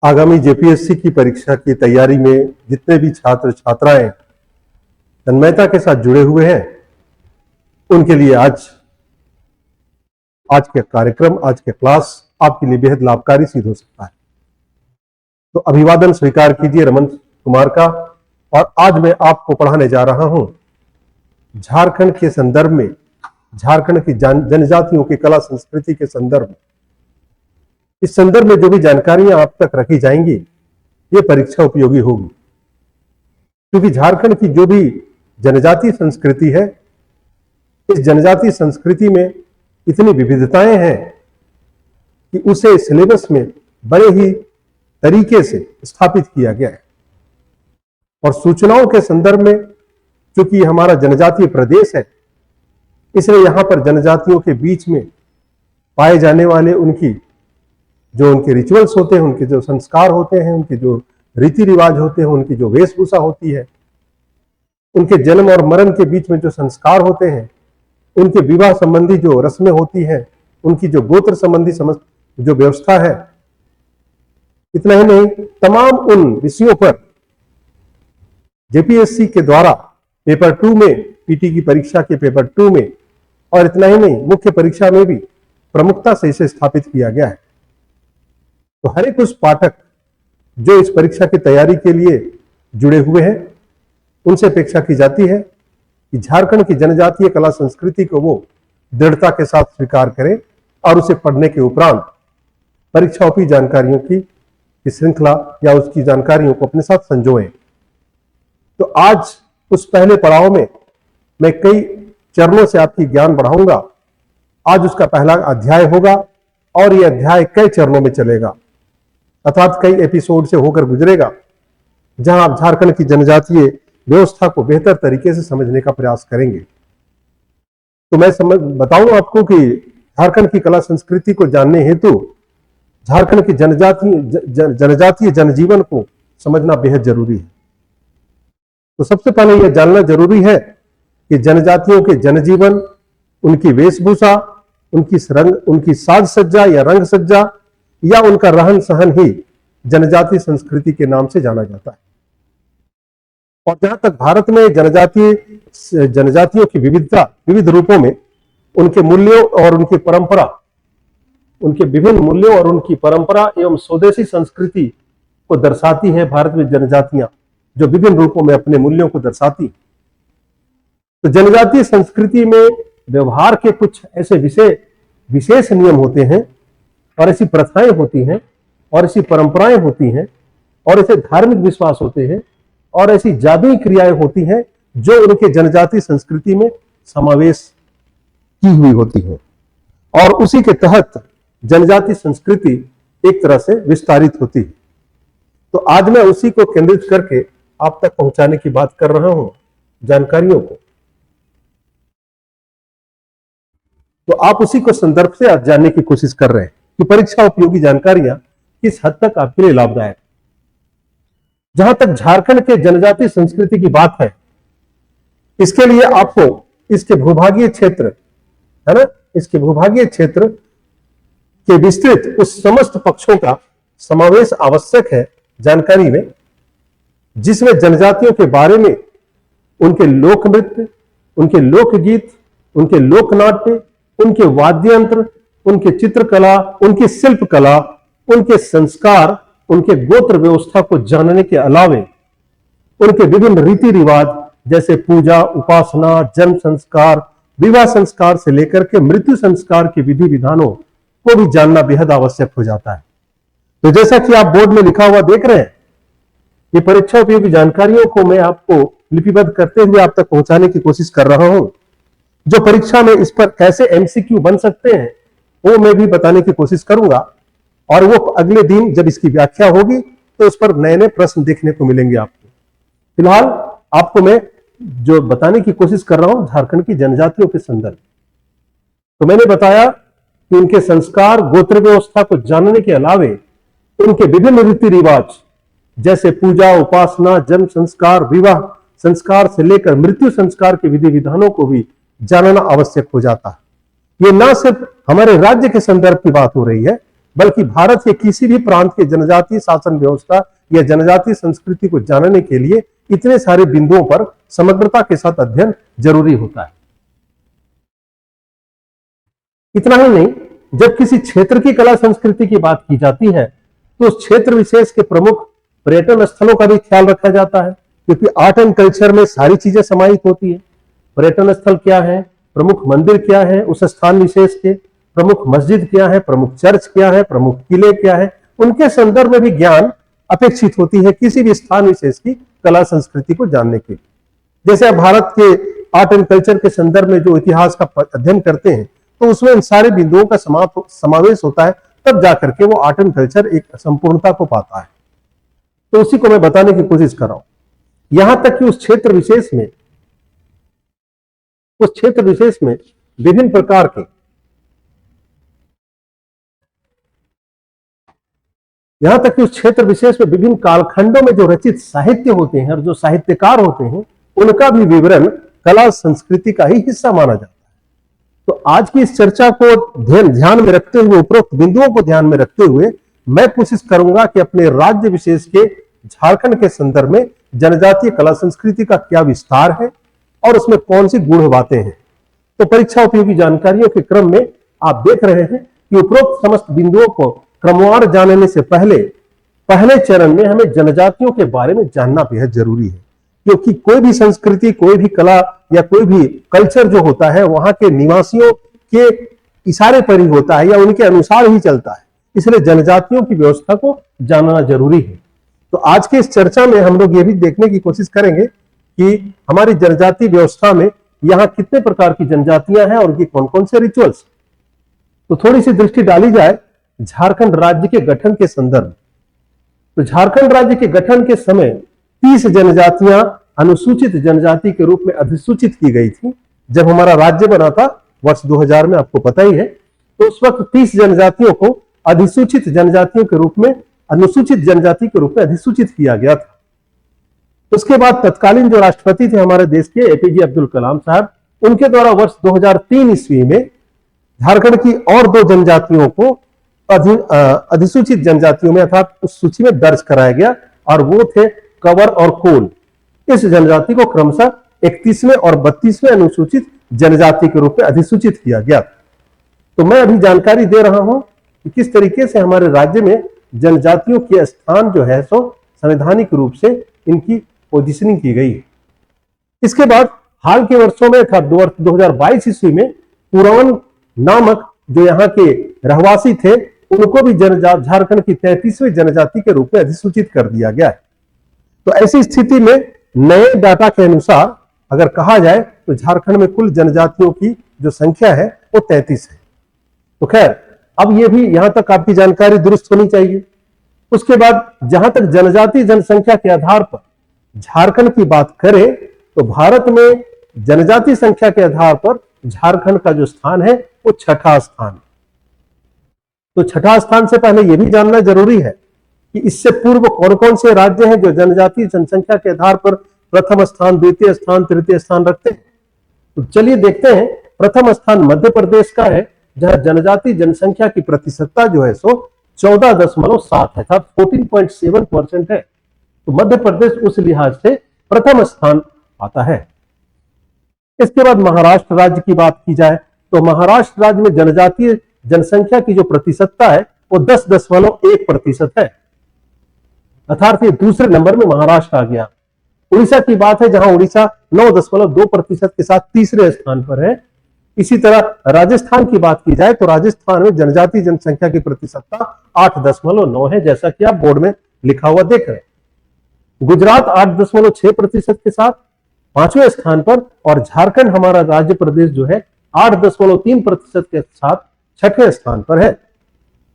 आगामी जेपीएससी की परीक्षा की तैयारी में जितने भी छात्र छात्राएं तन्मयता के साथ जुड़े हुए हैं, उनके लिए आज के कार्यक्रम, आज के क्लास आपके लिए बेहद लाभकारी सिद्ध हो सकता है। तो अभिवादन स्वीकार कीजिए रमन कुमार का। और आज मैं आपको पढ़ाने जा रहा हूं झारखंड के संदर्भ में, झारखंड की जनजातियों की कला संस्कृति के संदर्भ में। इस संदर्भ में जो भी जानकारियां आप तक रखी जाएंगी, ये परीक्षा उपयोगी होगी, क्योंकि झारखंड की जो भी जनजातीय संस्कृति है, इस जनजातीय संस्कृति में इतनी विविधताएं हैं कि उसे सिलेबस में बड़े ही तरीके से स्थापित किया गया है। और सूचनाओं के संदर्भ में, क्योंकि हमारा जनजातीय प्रदेश है, इसलिए यहां पर जनजातियों के बीच में पाए जाने वाले उनके रिचुअल्स होते हैं, उनके जो संस्कार होते हैं, उनके जो रीति रिवाज होते हैं, उनकी जो वेशभूषा होती है, उनके जन्म और मरण के बीच में जो संस्कार होते हैं, उनके विवाह संबंधी जो रस्में होती हैं, उनकी जो गोत्र संबंधी जो व्यवस्था है, इतना ही नहीं, तमाम उन विषयों पर जेपीएससी के द्वारा पेपर 2 में, पीटी की परीक्षा के पेपर 2 में, और इतना ही नहीं, मुख्य परीक्षा में भी प्रमुखता से इसे स्थापित किया गया है। तो हर एक उस पाठक जो इस परीक्षा की तैयारी के लिए जुड़े हुए हैं, उनसे अपेक्षा की जाती है कि झारखंड की जनजातीय कला संस्कृति को वो दृढ़ता के साथ स्वीकार करें और उसे पढ़ने के उपरांत परीक्षाओं जानकारियों की श्रृंखला या उसकी जानकारियों को अपने साथ संजोएं। तो आज उस पहले पड़ाव में मैं कई चरणों से आपकी ज्ञान बढ़ाऊंगा। आज उसका पहला अध्याय होगा और यह अध्याय कई चरणों में चलेगा, अर्थात कई एपिसोड से होकर गुजरेगा, जहां आप झारखंड की जनजातीय व्यवस्था को बेहतर तरीके से समझने का प्रयास करेंगे। तो मैं बताऊं आपको कि झारखंड की कला संस्कृति को जानने हेतु झारखंड की जनजातीय जनजीवन को समझना बेहद जरूरी है। तो सबसे पहले यह जानना जरूरी है कि जनजातियों के जनजीवन, उनकी वेशभूषा, उनकी साज सज्जा या रंग सज्जा या उनका रहन सहन ही जनजातीय संस्कृति के नाम से जाना जाता है। और जहां तक भारत में जनजातियों की विविधता, विविध रूपों में उनके मूल्यों और उनकी परंपरा, उनके विभिन्न मूल्यों और उनकी परंपरा एवं स्वदेशी संस्कृति को दर्शाती है भारत में जनजातियां, जो विभिन्न रूपों में अपने मूल्यों को दर्शाती। तो जनजातीय संस्कृति में व्यवहार के कुछ ऐसे विशेष नियम होते हैं, और ऐसी प्रथाएं होती हैं, और ऐसी परंपराएं होती हैं, और ऐसे धार्मिक विश्वास होते हैं, और ऐसी जादुई क्रियाएं होती हैं जो उनके जनजातीय संस्कृति में समावेश की हुई होती है। और उसी के तहत जनजातीय संस्कृति एक तरह से विस्तारित होती है। तो आज मैं उसी को केंद्रित करके आप तक पहुंचाने की बात कर रहा हूं, जानकारियों को। तो आप उसी को संदर्भ से आज जानने की कोशिश कर रहे हैं कि परीक्षा उपयोगी जानकारियां किस हद तक आपके लिए लाभदायक। जहां तक झारखंड के जनजातीय संस्कृति की बात है, इसके लिए आपको इसके भूभागीय क्षेत्र, है ना, इसके भूभागीय क्षेत्र के विस्तृत उस समस्त पक्षों का समावेश आवश्यक है जानकारी में, जिसमें जनजातियों के बारे में उनके लोक नृत्य, उनके लोकगीत, उनके लोकनाट्य, उनके वाद्य यंत्र, उनके चित्रकला, उनकी शिल्पकला, उनके संस्कार, उनके गोत्र व्यवस्था को जानने के अलावे उनके विभिन्न रीति रिवाज जैसे पूजा, उपासना, जन्म संस्कार, विवाह संस्कार से लेकर के मृत्यु संस्कार के विधि विधानों को भी जानना बेहद आवश्यक हो जाता है। तो जैसा कि आप बोर्ड में लिखा हुआ देख रहे हैं, ये परीक्षा उपयोगी जानकारियों को मैं आपको लिपिबद्ध करते हुए आप तक पहुंचाने की कोशिश कर रहा हूं। जो परीक्षा में इस पर कैसे एमसीक्यू बन सकते हैं, वो मैं भी बताने की कोशिश करूंगा, और वो अगले दिन जब इसकी व्याख्या होगी तो उस पर नए नए प्रश्न देखने को मिलेंगे आपको। फिलहाल आपको मैं जो बताने की कोशिश कर रहा हूं झारखंड की जनजातियों के संदर्भ। तो मैंने बताया कि उनके संस्कार, गोत्र व्यवस्था को जानने के अलावे उनके विभिन्न रीति रिवाज जैसे पूजा, उपासना, जन्म संस्कार, विवाह संस्कार से लेकर मृत्यु संस्कार के विधि विधानों को भी जानना आवश्यक हो जाता है। ये ना सिर्फ हमारे राज्य के संदर्भ की बात हो रही है, बल्कि भारत के किसी भी प्रांत के जनजातीय शासन व्यवस्था या जनजातीय संस्कृति को जानने के लिए इतने सारे बिंदुओं पर समग्रता के साथ अध्ययन जरूरी होता है। इतना ही नहीं, जब किसी क्षेत्र की कला संस्कृति की बात की जाती है तो उस क्षेत्र विशेष के प्रमुख पर्यटन स्थलों का भी ख्याल रखा जाता है, क्योंकि आर्ट एंड कल्चर में सारी चीजें समाहित होती है। पर्यटन स्थल क्या है, प्रमुख मंदिर क्या है उस स्थान विशेष के, प्रमुख मस्जिद क्या है, प्रमुख चर्च क्या है, प्रमुख किले क्या है, उनके संदर्भ में भी ज्ञान अपेक्षित होती है किसी भी स्थान विशेष की कला संस्कृति को जानने के लिए। जैसे आप भारत के आर्ट एंड कल्चर के संदर्भ में जो इतिहास का अध्ययन करते हैं तो उसमें इन सारे बिंदुओं का समावेश होता है, तब जाकर के वो आर्ट एंड कल्चर एक संपूर्णता को पाता है। तो उसी को मैं बताने की कोशिश कर रहा हूं। यहां तक कि उस क्षेत्र विशेष में विभिन्न प्रकार के यहां तक कि उस क्षेत्र विशेष में विभिन्न कालखंडों में जो रचित साहित्य होते हैं और जो साहित्यकार होते हैं उनका भी विवरण कला संस्कृति का ही हिस्सा माना जाता है। तो आज की इस चर्चा को ध्यान में रखते हुए, उपरोक्त बिंदुओं को ध्यान में रखते हुए, मैं कोशिश करूंगा कि अपने राज्य विशेष के झारखंड के संदर्भ में जनजातीय कला संस्कृति का क्या विस्तार है और उसमें कौन सी गूढ़ बातें हैं। तो परीक्षा उपयोगी जानकारियों के क्रम में आप देख रहे हैं कि उपरोक्त समस्त बिंदुओं को क्रमवार जानने से पहले चरण में हमें जनजातियों के बारे में जानना बेहद जरूरी है, क्योंकि कोई भी संस्कृति, कोई भी कला या कोई भी कल्चर जो होता है वहां के निवासियों के इशारे पर ही होता है या उनके अनुसार ही चलता है। इसलिए जनजातियों की व्यवस्था को जानना जरूरी है। तो आज की इस चर्चा में हम लोग ये भी देखने की कोशिश करेंगे कि हमारी जनजातीय व्यवस्था में यहाँ कितने प्रकार की जनजातियां हैं और उनकी कौन कौन से रिचुअल्स। तो थोड़ी सी दृष्टि डाली जाए झारखंड राज्य के गठन के संदर्भ। तो झारखंड राज्य के गठन के समय 30 जनजातियां अनुसूचित जनजाति के रूप में अधिसूचित की गई थी। जब हमारा राज्य बना था वर्ष 2000 में, आपको पता ही है, तो उस वक्त 30 जनजातियों को अधिसूचित जनजातियों के रूप में, अनुसूचित जनजाति के रूप में अधिसूचित किया गया था। उसके बाद तत्कालीन जो राष्ट्रपति थे हमारे देश के, एपीजे अब्दुल कलाम साहब, उनके द्वारा वर्ष 2003 ईस्वी में झारखंड की और 2 जनजातियों को अधिसूचित जनजातियों में अर्थात उस सूची में दर्ज कराया गया, और वो थे कंवर और कोल। इस जनजाति को क्रमशः 31वें और 32वें अनुसूचित जनजाति के रूप में अधिसूचित किया गया। तो मैं अभी जानकारी दे रहा हूं कि किस तरीके से हमारे राज्य में जनजातियों के स्थान जो है सो संवैधानिक रूप से इनकी पोजीशनिंग की गई। इसके बाद हाल के वर्षों में था 2022 ईस्वी में पुरान नामक जो यहाँ के रहवासी थे उनको भी झारखंड की 33वीं जनजाति के रूप में अधिसूचित कर दिया गया है। तो ऐसी स्थिति में नए डाटा के अनुसार अगर कहा जाए तो झारखंड में कुल जनजातियों की जो संख्या है वो 33 है। तो खैर, अब ये भी यहां तक आपकी जानकारी दुरुस्त होनी चाहिए। उसके बाद जहां तक जनजाति जनसंख्या के आधार पर झारखंड की बात करें तो भारत में जनजाति संख्या के आधार पर झारखंड का जो स्थान है वो 6ठा स्थान। तो 6ठा स्थान से पहले यह भी जानना जरूरी है कि इससे पूर्व कौन कौन से राज्य हैं जो जनजातीय जनसंख्या के आधार पर प्रथम स्थान, द्वितीय स्थान, तृतीय स्थान रखते हैं। तो चलिए देखते हैं। प्रथम स्थान मध्य प्रदेश का है, जहां जनजातीय जनसंख्या की प्रतिशतता जो है सो 14.7 है, अर्थात 14.7% है। तो मध्य प्रदेश उस लिहाज से प्रथम स्थान आता है। इसके बाद महाराष्ट्र राज्य की बात की जाए तो महाराष्ट्र राज्य में जनजातीय जनसंख्या की जो प्रतिशतता है वो 10.1% है, अर्थात ये दूसरे नंबर में महाराष्ट्र आ गया। उड़ीसा की बात है जहां उड़ीसा 9.2% के साथ तीसरे स्थान पर है। इसी तरह राजस्थान की बात की जाए तो राजस्थान में जनजातीय जनसंख्या की प्रतिशतता 8.9 है, जैसा कि आप बोर्ड में लिखा हुआ देख रहे हैं। गुजरात 8.6% के साथ 5वें स्थान पर, और झारखंड हमारा राज्य प्रदेश जो है 8.3% के साथ 6ठे स्थान पर है।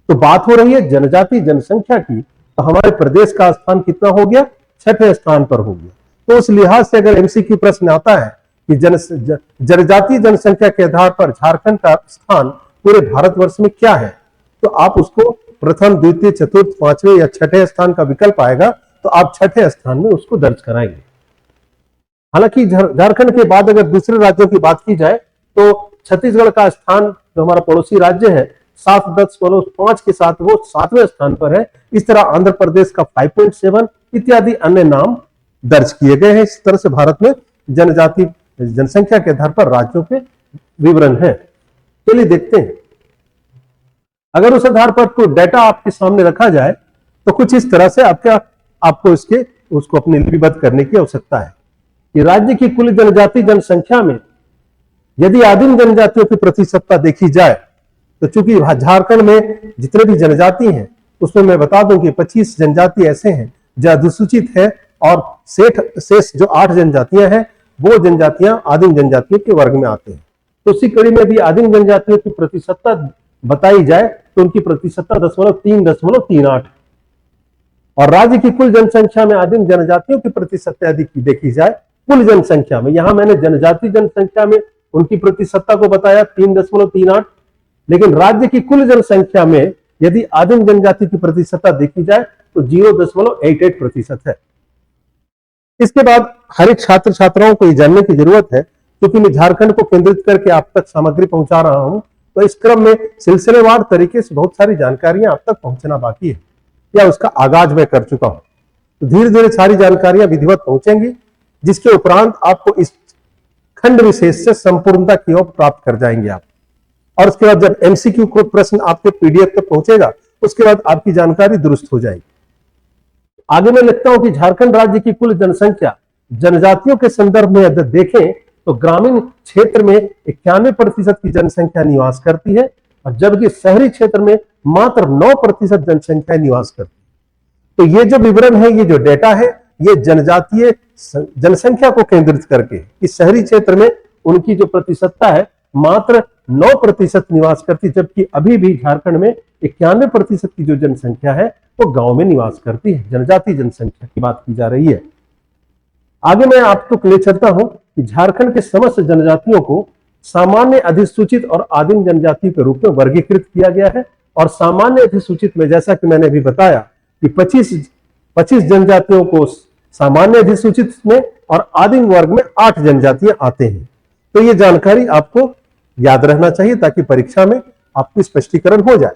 तो बात हो रही है जनजातीय जनसंख्या की, तो हमारे प्रदेश का स्थान कितना हो गया? 6ठे स्थान पर हो गया। तो उस लिहाज से अगर एमसीक्यू प्रश्न आता है कि जनजातीय जनसंख्या के आधार पर झारखंड का स्थान पूरे भारतवर्ष में क्या है, तो आप उसको प्रथम, द्वितीय, चतुर्थ, 5वें या 6ठे स्थान का विकल्प आएगा तो आप 6ठे स्थान में उसको दर्ज कराएंगे। हालांकि झारखंड के बाद अगर दूसरे राज्यों की बात की जाए तो छत्तीसगढ़ का स्थान, जो हमारा पड़ोसी राज्य है, 7.5 के साथ वो 7वें स्थान पर है। इस तरह आंध्र प्रदेश का 5.7 इत्यादि अन्य नाम दर्ज किए गए हैं। इस तरह से भारत में जनजाति जनसंख्या के आधार पर राज्यों के विवरण है। चलिए देखते हैं, अगर उस आधार पर कोई डेटा आपके सामने रखा जाए तो कुछ इस तरह से आपको उसको अपने लिपिबद्ध करने की आवश्यकता है कि राज्य की कुल जनजाति जनसंख्या में यदि आदिम जनजातियों की प्रतिशतता देखी जाए तो चूंकि झारखंड में जितने भी जनजाति हैं उसमें मैं बता दूं कि 25 जनजाति ऐसे हैं जो अधिसूचित है और शेष जो 8 जनजातियां हैं वो जनजातियां आदिम जनजातियों के वर्ग में आते हैं। तो उसी कड़ी में भी आदिम जनजातियों की प्रतिशतता बताई जाए तो उनकी प्रतिशतता 3.38 और राज्य की कुल जनसंख्या में आदिम जनजातियों की प्रतिशतता यदि देखी जाए कुल जनसंख्या में, यहां मैंने जनजाति जनसंख्या में उनकी प्रतिशतता को बताया 3.38, लेकिन राज्य की कुल जनसंख्या में यदि आदिम जनजाति की प्रतिशतता देखी जाए तो 0.88% है। इसके बाद हर एक छात्र छात्राओं को ये जानने की जरूरत है, क्योंकि मैं झारखंड को केंद्रित करके आप तक सामग्री पहुंचा रहा हूं, तो इस क्रम में सिलसिलेवार तरीके से बहुत सारी जानकारियां आप तक पहुंचना बाकी है या उसका आगाज मैं कर चुका हूं। तो धीरे धीरे सारी जानकारियां विधिवत पहुंचेंगी, जिसके उपरांत आपको इस खंड विशेष से संपूर्णता की ओर प्राप्त कर जाएंगे आप। और उसके बाद जब एमसीक्यू को प्रश्न आपके पीडीएफ तक पहुंचेगा उसके बाद आपकी जानकारी दुरुस्त हो जाएगी। आगे मैं लिखता हूं कि झारखंड राज्य की कुल जनसंख्या जनजातियों के संदर्भ में यदि देखें तो ग्रामीण क्षेत्र में 91% की जनसंख्या निवास करती है और जबकि शहरी क्षेत्र में मात्र 9% जनसंख्या निवास करती है। तो ये जो विवरण है, ये जो डेटा है, ये जनजातीय जनसंख्या को केंद्रित करके इस शहरी क्षेत्र में उनकी जो प्रतिशतता है मात्र 9% निवास करती, जबकि अभी भी झारखंड में 91% की जो जनसंख्या है वो गांव में निवास करती है। जनजातीय जनसंख्या की बात की जा रही है। आगे मैं आपको ले चलता हूं कि झारखंड के समस्त जनजातियों को सामान्य अधिसूचित और आदिम जनजाति के रूप में वर्गीकृत किया गया है। और सामान्य अधिसूचित में जैसा कि मैंने अभी बताया कि 25 जनजातियों को सामान्य अधिसूचित में और आदिम वर्ग में 8 जनजातियां आते हैं। तो ये जानकारी आपको याद रहना चाहिए ताकि परीक्षा में आपकी स्पष्टीकरण हो जाए।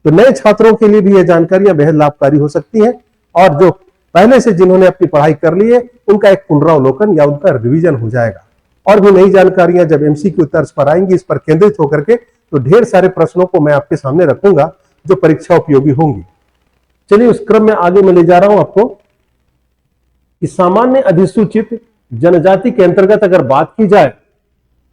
तो नए छात्रों के लिए भी ये जानकारियां बेहद लाभकारी हो सकती हैं और जो पहले से जिन्होंने अपनी पढ़ाई कर ली है उनका एक पुनरावलोकन या उनका रिवीजन हो जाएगा। और भी नई जानकारियां जब एमसीक्यू तर्ज पर आएंगी इस पर केंद्रित होकर के, तो ढेर सारे प्रश्नों को मैं आपके सामने रखूंगा जो परीक्षा उपयोगी होंगी। चलिए उस क्रम में आगे मैं ले जा रहा हूं आपको कि सामान्य अधिसूचित जनजाति के अंतर्गत अगर बात की जाए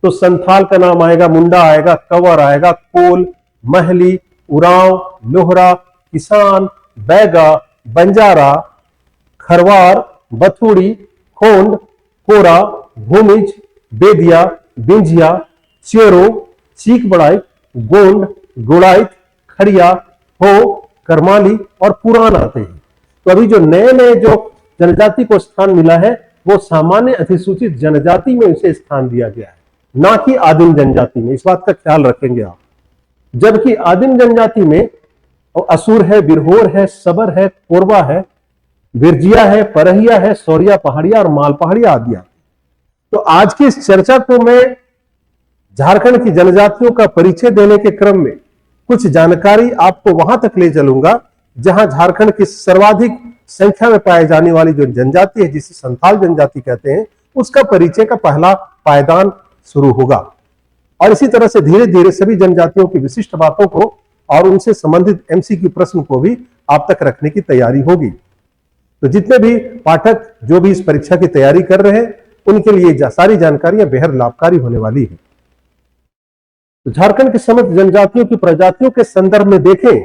तो संथाल का नाम आएगा, मुंडा आएगा, कंवर आएगा, कोल, महली, उरांव, लोहरा, किसान, बैगा, बंजारा, खरवार, बथुड़ी, खोंड, कोरा, भूमिज, बेदिया, बिंजिया, चेरो, चीक बड़ाई, गोंड, गुड़ाइत, खड़िया, हो, करमाली और पुरान आते हैं। तो अभी जो नए जो जनजाति को स्थान मिला है वो सामान्य अधिसूचित जनजाति में उसे स्थान दिया गया है, ना कि आदिम जनजाति में। इस बात का ख्याल रखेंगे आप। जबकि आदिम जनजाति में असुर है, बिरहोर है, सबर है, कोरबा है, बिरजिया है, परहिया है, सौरिया पहाड़िया और माल पहाड़िया आदि। तो आज की इस चर्चा को मैं झारखंड की जनजातियों का परिचय देने के क्रम में कुछ जानकारी आपको वहां तक ले चलूंगा जहां झारखंड की सर्वाधिक संख्या में पाए जाने वाली जो जनजाति है जिसे संथाल जनजाति कहते हैं, उसका परिचय का पहला पायदान शुरू होगा। और इसी तरह से धीरे धीरे सभी जनजातियों की विशिष्ट बातों को और उनसे संबंधित एमसीक्यू प्रश्न को भी आप तक रखने की तैयारी होगी। तो जितने भी पाठक जो भी इस परीक्षा की तैयारी कर रहे हैं उनके लिए सारी जानकारियां बेहद लाभकारी होने वाली है। तो झारखंड के समस्त जनजातियों की प्रजातियों के संदर्भ में देखें,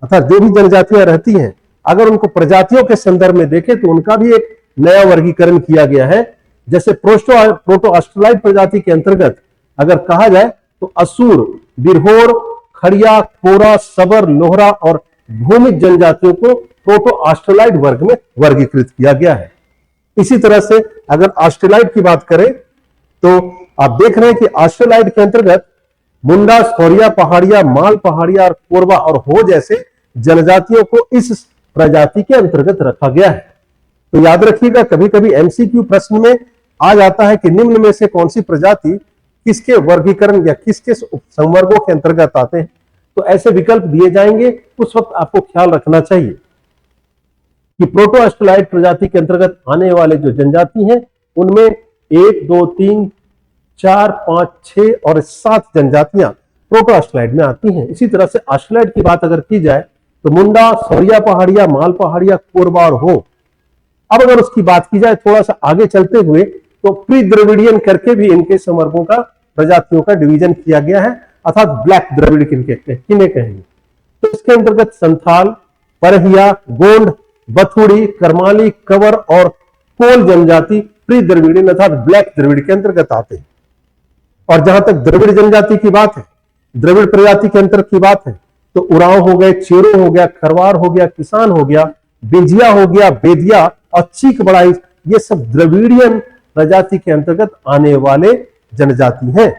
अर्थात जो भी जनजातियां रहती हैं अगर उनको प्रजातियों के संदर्भ में देखें तो उनका भी एक नया वर्गीकरण किया गया है। जैसे प्रोटो ऑस्ट्रेलाइड प्रजाति के अंतर्गत अगर कहा जाए तो असुर, बिरहोर, खड़िया, कोरा, सबर, लोहरा और भूमिज जनजातियों को प्रोटो ऑस्ट्रेलाइड वर्ग में वर्गीकृत किया गया है। इसी तरह से अगर ऑस्ट्रेलाइड की बात करें तो आप देख रहे हैं कि ऑस्ट्रेलाइड के अंतर्गत मुंडा, सौरिया पहाड़िया, माल पहाड़िया और कोरबा और हो जैसे जनजातियों को इस प्रजाति के अंतर्गत रखा गया है। तो याद रखिएगा कभी कभी एमसीक्यू प्रश्न में आ जाता है कि निम्न में से कौन सी प्रजाति किसके वर्गीकरण या किसके संवर्गों के अंतर्गत आते हैं। तो ऐसे विकल्प दिए जाएंगे। उस वक्त आपको ख्याल रखना चाहिए कि प्रोटो ऑस्ट्रेलाइड प्रजाति के अंतर्गत आने वाले जो जनजाति हैं उनमें 1, 2, 3, 4, 5, 6 और 7 जनजातियां प्रोटो ऑस्ट्रेलाइड में आती हैं। इसी तरह से ऑस्ट्रेलाइड की बात अगर की जाए तो मुंडा, सौरिया पहाड़िया, माल पहाड़िया, कोरबा और हो। अब अगर उसकी बात की जाए थोड़ा सा आगे चलते हुए तो प्री द्रविडियन करके भी इनके समवर्गों का, प्रजातियों का डिवीजन किया गया है, अर्थात ब्लैक द्रविड़ किन्हें कहेंगे। तो इसके अंतर्गत संथाल, परहिया, गोंड, बथुड़ी, करमाली, कंवर और कोल जनजाति प्री द्रविडियन अर्थात ब्लैक द्रविड़ के अंतर्गत आते हैं। और जहां तक द्रविड़ जनजाति की बात है, द्रविड़ प्रजाति के अंतर्गत की बात है, तो उरांव हो गए, चेरो हो गया, खरवार हो गया, किसान हो गया, बिंजिया हो गया, बेदिया और चीक बड़ाई, ये सब द्रविडियन प्रजाति के अंतर्गत आने वाले जनजाति हैं।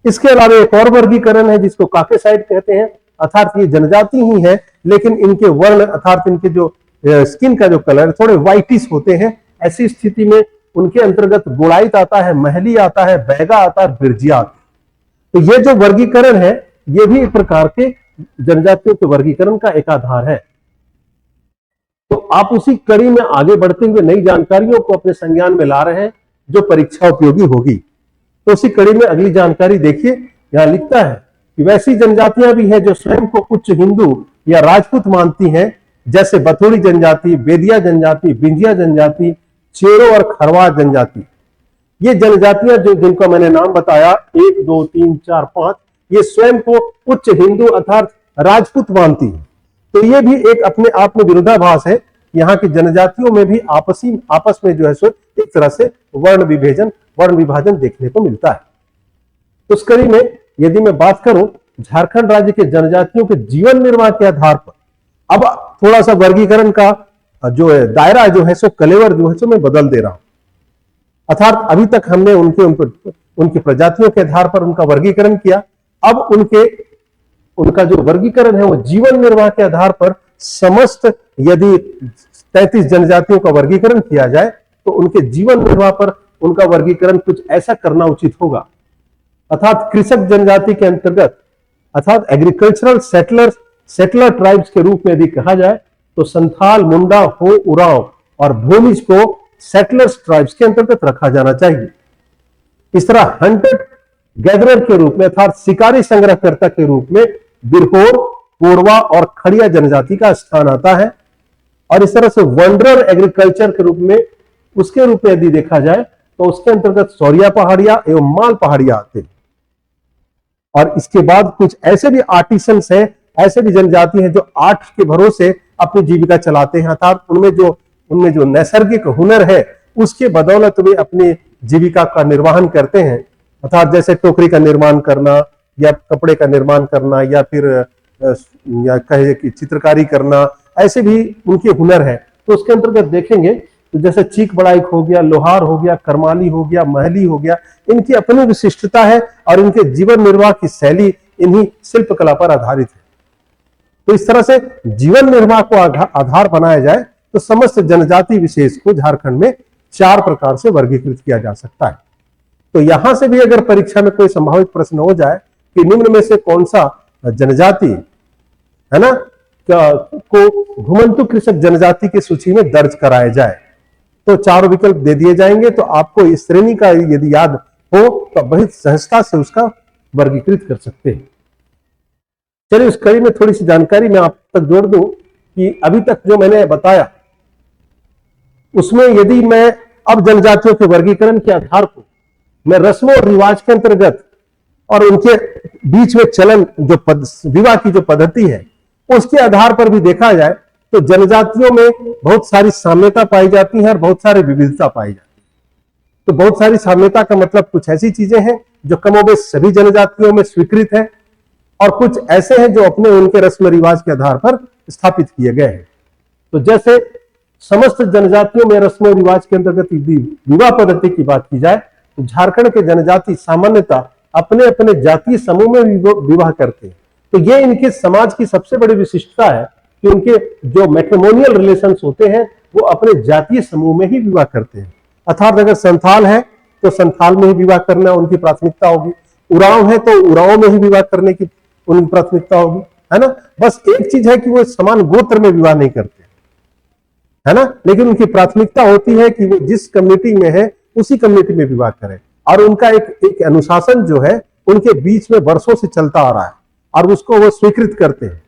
इसके अलावा एक और वर्गीकरण है जिसको काकेसाइड कहते हैं, अर्थात ये जनजाति ही है लेकिन इनके वर्ण अर्थात इनके जो स्किन का जो कलर थोड़े व्हाइटिश होते हैं। ऐसी स्थिति में उनके अंतर्गत गोड़ाइत आता है, महली आता है, बैगा आता है, बिरजिया आता है। तो ये जो वर्गीकरण है ये भी एक प्रकार के जनजातियों के वर्गीकरण का एक आधार है। तो आप उसी कड़ी में आगे बढ़ते हुए नई जानकारियों को अपने संज्ञान में ला रहे हैं जो परीक्षा उपयोगी होगी। तो उसी कड़ी में अगली जानकारी देखिए, यहां लिखता है कि वैसी जनजातियां भी हैं जो स्वयं को उच्च हिंदू या राजपूत मानती हैं, जैसे बथुड़ी जनजाति, बेदिया जनजाति, बिंजिया जनजाति, चेरो और खरवार जनजाति। ये जनजातियां जो जिनका मैंने नाम बताया 1, 2, 3, 4, 5, ये स्वयं को उच्च हिंदू अर्थात राजपूत मानती है। तो ये भी एक अपने आप में विरोधाभास है। यहाँ की जनजातियों में भी आपस में जो है सो एक तरह से वर्ण विभाजन देखने को मिलता है। उस कड़ी में यदि मैं बात करूं झारखंड राज्य के जनजातियों के जीवन निर्वाह के आधार पर, अब थोड़ा सा वर्गीकरण का जो है दायरा जो है सो कलेवर जो है सो मैं बदल दे रहा हूं। अर्थात अभी तक हमने उनकी प्रजातियों के आधार पर उनका वर्गीकरण किया, अब उनका जो वर्गीकरण है वो जीवन निर्वाह के आधार पर समस्त यदि 33 जनजातियों का वर्गीकरण किया जाए तो उनके जीवन निर्वाह पर उनका वर्गीकरण कुछ ऐसा करना उचित होगा। अर्थात कृषक जनजाति के अंतर्गत अर्थात एग्रीकल्चरल सेटलर ट्राइब्स के रूप में यदि कहा जाए तो संथाल, मुंडा, हो, उरांव और भूमिज को सेटलर्स ट्राइब्स के अंतर्गत रखा जाना चाहिए। इस तरह हंटर गैदरर के रूप में अर्थात शिकारी संग्रहकर्ता के रूप में बिरहोर, कोरवा और खड़िया जनजाति का स्थान आता है। और इस तरह से वंडरर एग्रीकल्चर के रूप में उसके रूप में यदि देखा जाए तो उसके अंतर्गत सौरिया पहाड़िया एवं माल पहाड़िया आते हैं। और इसके बाद कुछ ऐसे भी आर्टिसंस हैं, ऐसे भी जनजाति हैं जो आर्ट के भरोसे अपनी जीविका चलाते हैं, अर्थात उनमें जो नैसर्गिक हुनर है उसके बदौलत वे अपनी जीविका का निर्वहन करते हैं। अर्थात जैसे टोकरी का निर्माण करना या कपड़े का निर्माण करना या फिर या कहे कि चित्रकारी करना, ऐसे भी उनके हुनर है। तो उसके अंतर्गत देखेंगे तो जैसे चीक बड़ाइक हो गया, लोहार हो गया, करमाली हो गया, महली हो गया, इनकी अपनी विशिष्टता है और इनके जीवन निर्वाह की शैली इन्हीं शिल्पकला पर आधारित है। तो इस तरह से जीवन निर्वाह को आधार बनाया जाए तो समस्त जनजाति विशेष को झारखंड में 4 प्रकार से वर्गीकृत किया जा सकता है। तो यहां से भी अगर परीक्षा में कोई संभावित प्रश्न हो जाए कि निम्न में से कौन सा जनजाति है ना को घुमंतु कृषक जनजाति की सूची में दर्ज कराया जाए, तो 4 विकल्प दे दिए जाएंगे। तो आपको इस श्रेणी का यदि याद हो तो बहुत सहजता से उसका वर्गीकृत कर सकते हैं। चलिए उस कड़ी में थोड़ी सी जानकारी मैं आप तक जोड़ दूं कि अभी तक जो मैंने बताया उसमें यदि मैं अब जनजातियों के वर्गीकरण के आधार को मैं रस्मों और रिवाज के अंतर्गत और उनके बीच में चलन जो विवाह की जो पद्धति है उसके आधार पर भी देखा जाए तो जनजातियों में बहुत सारी साम्यता पाई जाती है और बहुत सारी विविधता पाई जाती है। तो बहुत सारी साम्यता का मतलब कुछ ऐसी चीजें हैं जो कमोबेश सभी जनजातियों में स्वीकृत है और कुछ ऐसे हैं जो अपने उनके रस्म रिवाज के आधार पर स्थापित किए गए हैं। तो जैसे समस्त जनजातियों में रस्म रिवाज के अंतर्गत विवाह पद्धति की बात की जाए तो झारखंड के जनजाति सामान्यतः अपने अपने जातीय समूह में विवाह करते हैं। तो ये इनके समाज की सबसे बड़ी विशिष्टता है कि उनके जो मैट्रिमोनियल रिलेशंस होते हैं वो अपने जातीय समूह में ही विवाह करते हैं। अर्थात अगर संथाल है तो संथाल में ही विवाह करना उनकी प्राथमिकता होगी, उरांव है तो उरांव में ही विवाह करने की उनकी प्राथमिकता होगी, है ना। बस एक चीज है कि वो समान गोत्र में विवाह नहीं करते, है ना, लेकिन उनकी प्राथमिकता होती है कि वो जिस कम्युनिटी में है उसी कम्युनिटी में विवाह करें। और उनका एक अनुशासन जो है उनके बीच में वर्षों से चलता आ रहा है और उसको वो स्वीकृत करते हैं।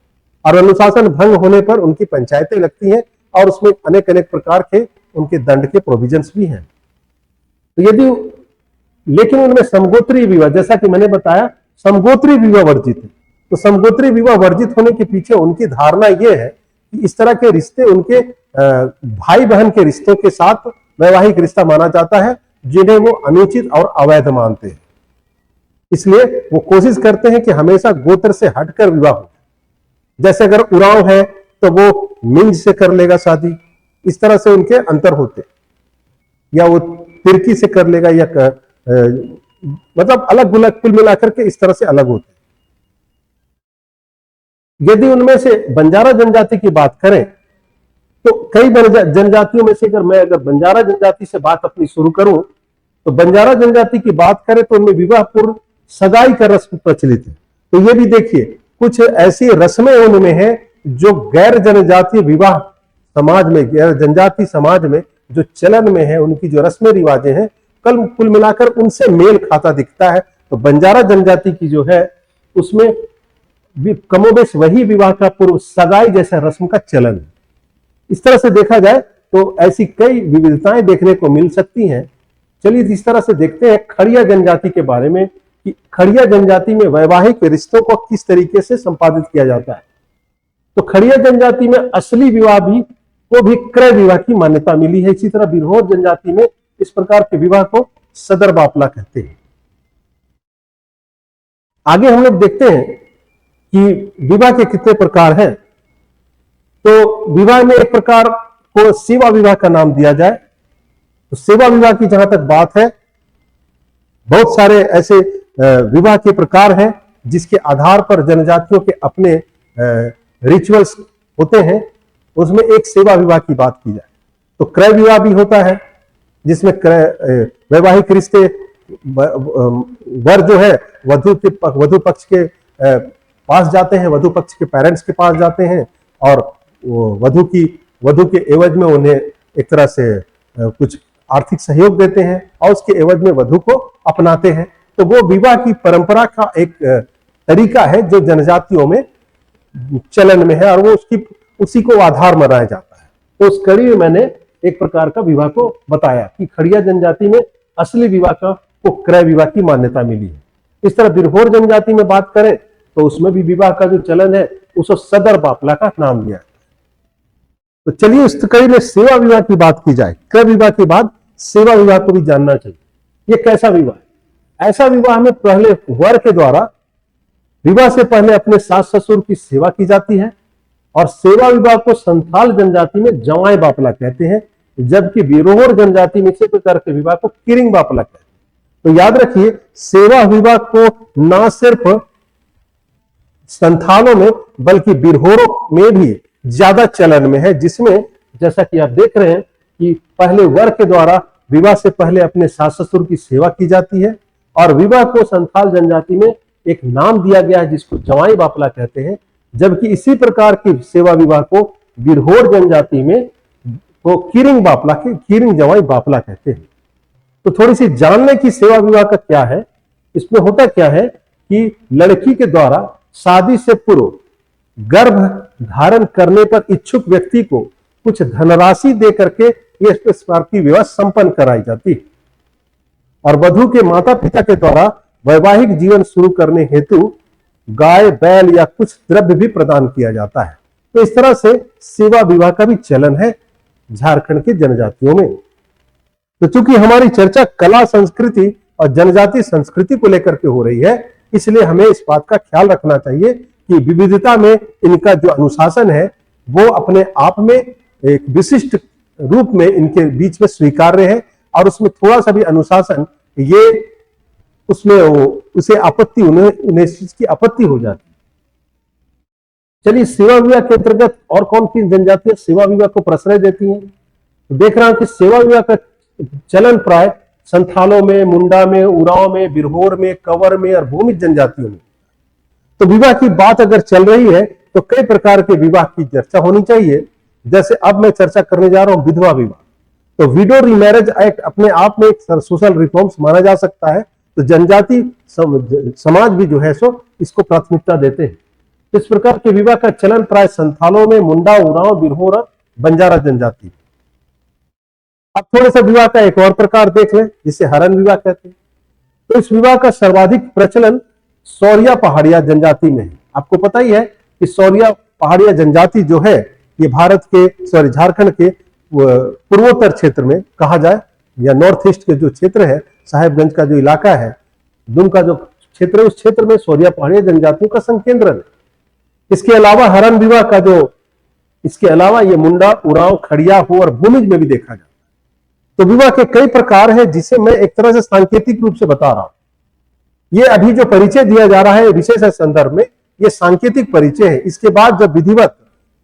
और अनुशासन भंग होने पर उनकी पंचायतें लगती हैं और उसमें अनेक अनेक प्रकार के उनके दंड के प्रोविजंस भी हैं। तो यदि लेकिन उनमें समगोत्रीय विवाह, जैसा कि मैंने बताया, समगोत्रीय विवाह वर्जित है। तो समगोत्रीय विवाह वर्जित होने के पीछे उनकी धारणा यह है कि इस तरह के रिश्ते उनके भाई बहन के रिश्तों के साथ वैवाहिक रिश्ता माना जाता है, जिन्हें वो अनुचित और अवैध मानते हैं। इसलिए वो कोशिश करते हैं कि हमेशा गोत्र से हटकर विवाह हो। जैसे अगर उरांव है तो वो मिंज से कर लेगा शादी, इस तरह से उनके अंतर होते, या वो तिर्की से कर लेगा, या मतलब अलग अलग कुल मिलाकर के इस तरह से अलग होते। यदि उनमें से बंजारा जनजाति की बात करें तो कई जनजातियों में से अगर बंजारा जनजाति से बात अपनी शुरू करूं तो बंजारा जनजाति की बात करें तो उनमें विवाह पूर्व सगाई का रस्म प्रचलित है। तो ये भी देखिए, कुछ ऐसी रस्में उनमें हैं जो गैर जनजातीय विवाह समाज में, गैर जनजाति समाज में जो चलन में है, उनकी जो रस्में रिवाजें हैं, कल कुल मिलाकर उनसे मेल खाता दिखता है। तो बंजारा जनजाति की जो है उसमें कमोबेश वही विवाह का पूर्व सगाई जैसा रस्म का चलन है। इस तरह से देखा जाए तो ऐसी कई विविधताएं देखने को मिल सकती हैं। चलिए इस तरह से देखते हैं खड़िया जनजाति के बारे में कि खड़िया जनजाति में वैवाहिक रिश्तों को किस तरीके से संपादित किया जाता है। तो खड़िया जनजाति में असली विवाह को भी क्रय विवाह की मान्यता मिली है। इसी तरह बिरहोर जनजाति में इस प्रकार के विवाह को सदर बापला कहते हैं। आगे हम लोग देखते हैं कि विवाह के कितने प्रकार हैं। तो विवाह में एक प्रकार को सेवा विवाह का नाम दिया जाए। तो सेवा विवाह की जहां तक बात है, बहुत सारे ऐसे विवाह के प्रकार हैं जिसके आधार पर जनजातियों के अपने रिचुअल्स होते हैं। उसमें एक सेवा विवाह की बात की जाए तो क्रय विवाह भी होता है, जिसमें वैवाहिक रिश्ते वर जो है वधु पक्ष के पास जाते हैं, वधु पक्ष के पेरेंट्स के पास जाते हैं और वधु के एवज में उन्हें एक तरह से कुछ आर्थिक सहयोग देते हैं और उसके एवज में वधु को अपनाते हैं। तो वो विवाह की परंपरा का एक तरीका है जो जनजातियों में चलन में है और वो उसी को आधार माना जाता है। तो उस कड़ी में मैंने एक प्रकार का विवाह को बताया कि खड़िया जनजाति में असली विवाह को क्रय विवाह की मान्यता मिली है। इस तरह बिरहोर जनजाति में बात करें तो उसमें भी विवाह का जो चलन है उसको सदर बापला का नाम दिया। तो चलिए इस कड़ी में सेवा विवाह की बात की जाए। क्रय विवाह के बाद सेवा विवाह को भी जानना चाहिए। ये कैसा विवाह है? ऐसा विवाह में पहले वर के द्वारा विवाह से पहले अपने सास ससुर की सेवा की जाती है और सेवा विवाह को संथाल जनजाति में जवाई बापला कहते हैं, जबकि बिरहोर जनजाति में इसी प्रकार के विवाह को किरिंग बापला कहते हैं। तो याद रखिए, सेवा विवाह को न सिर्फ संथालों में बल्कि बिरहोरों में भी ज्यादा चलन में है, जिसमें जैसा कि आप देख रहे हैं कि पहले वर के द्वारा विवाह से पहले अपने सास ससुर की सेवा की जाती है और विवाह को संथाल जनजाति में एक नाम दिया गया है जिसको जवाई बापला कहते हैं, जबकि इसी प्रकार की सेवा विवाह को बिरहोर जनजाति में को किरिंग जवाई बापला कहते हैं। तो थोड़ी सी जानने की सेवा विवाह का क्या है। इसमें होता क्या है कि लड़की के द्वारा शादी से पूर्व गर्भ धारण करने पर इच्छुक व्यक्ति को कुछ धनराशि दे करके यह प्रकार की विवाह संपन्न कराई जाती है और वधु के माता पिता के द्वारा वैवाहिक जीवन शुरू करने हेतु गाय बैल या कुछ द्रव्य भी प्रदान किया जाता है। तो इस तरह से सेवा विवाह का भी चलन है झारखंड के जनजातियों में। तो चूंकि हमारी चर्चा कला संस्कृति और जनजाति संस्कृति को लेकर के हो रही है, इसलिए हमें इस बात का ख्याल रखना चाहिए कि विविधता में इनका जो अनुशासन है वो अपने आप में एक विशिष्ट रूप में इनके बीच में स्वीकार्य है और उसमें थोड़ा सा भी अनुशासन ये उसमें उसे आपत्ति उन्हें इसकी आपत्ति हो जाती है। चलिए सेवा विवाह के अंतर्गत और कौन सी जनजातियां सेवा विवाह को प्रश्रय देती हैं। तो देख रहा हूं कि सेवा विवाह का चलन प्राय संथालों में, मुंडा में, उरांव में, बिरहोर में, कंवर में और भूमिज जनजातियों में। तो विवाह की बात अगर चल रही है तो कई प्रकार के विवाह की चर्चा होनी चाहिए। जैसे अब मैं चर्चा करने जा रहा हूं विधवा विवाह। तो विडो रीमैरिज एक्ट अपने आप में एक सोशल रिफॉर्म्स माना जा सकता है। तो जनजाति समाज भी जो है सो इसको प्राथमिकता देते हैं। इस प्रकार के विवाह का चलन प्राय संथालों में, मुंडा, उरांव, बिरहोर, बंजारा जनजाति। अब थोड़ा सा विवाह का एक और प्रकार देख लें जिसे हरन विवाह कहते हैं। तो इस विवाह का सर्वाधिक प्रचलन सौरिया पहाड़िया जनजाति में है। आपको पता ही है कि सौरिया पहाड़िया जनजाति जो है ये भारत के झारखंड के पूर्वोत्तर क्षेत्र में कहा जाए या नॉर्थ ईस्ट के जो क्षेत्र है, साहेबगंज का जो इलाका है, दुमका जो क्षेत्र है, उस क्षेत्र में सौरिया पहाड़िया जनजातियों का संकेंद्रण है। इसके अलावा हरन विवाह का इसके अलावा ये मुंडा, उरांव, खड़िया हो और भूमिज में भी देखा जाता है। तो विवाह के कई प्रकार हैं जिसे मैं एक तरह से सांकेतिक रूप से बता रहा हूं। ये अभी जो परिचय दिया जा रहा है विशेष संदर्भ में, ये सांकेतिक परिचय है। इसके बाद जब विधिवत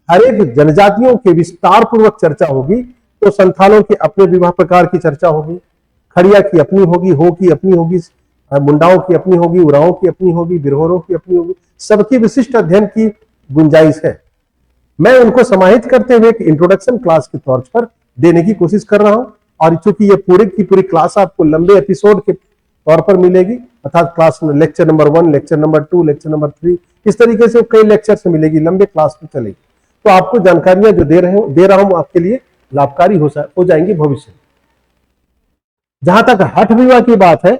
हर एक जनजातियों के विस्तार पूर्वक चर्चा होगी तो संथालों के अपने विवाह प्रकार की चर्चा होगी, खड़िया की अपनी होगी, हो की अपनी होगी, मुंडाओं की अपनी होगी, उरांव की अपनी होगी, बिरहोरों की अपनी होगी। सबकी विशिष्ट अध्ययन की गुंजाइश है। मैं उनको समाहित करते हुए एक इंट्रोडक्शन क्लास के तौर पर देने की कोशिश कर रहा हूं। और चूंकि ये पूरी की पूरी क्लास आपको लंबे एपिसोड के तौर पर मिलेगी, अर्थात class lecture number 1, lecture number 2, lecture number 3, इस तरीके से कई लेक्चर से मिलेगी, लंबे क्लास में चलेगी। तो आपको जानकारियां जो दे रहा हूं आपके लिए लाभकारी हो जाएंगी भविष्य में। जहां तक हठ विवाह की बात है,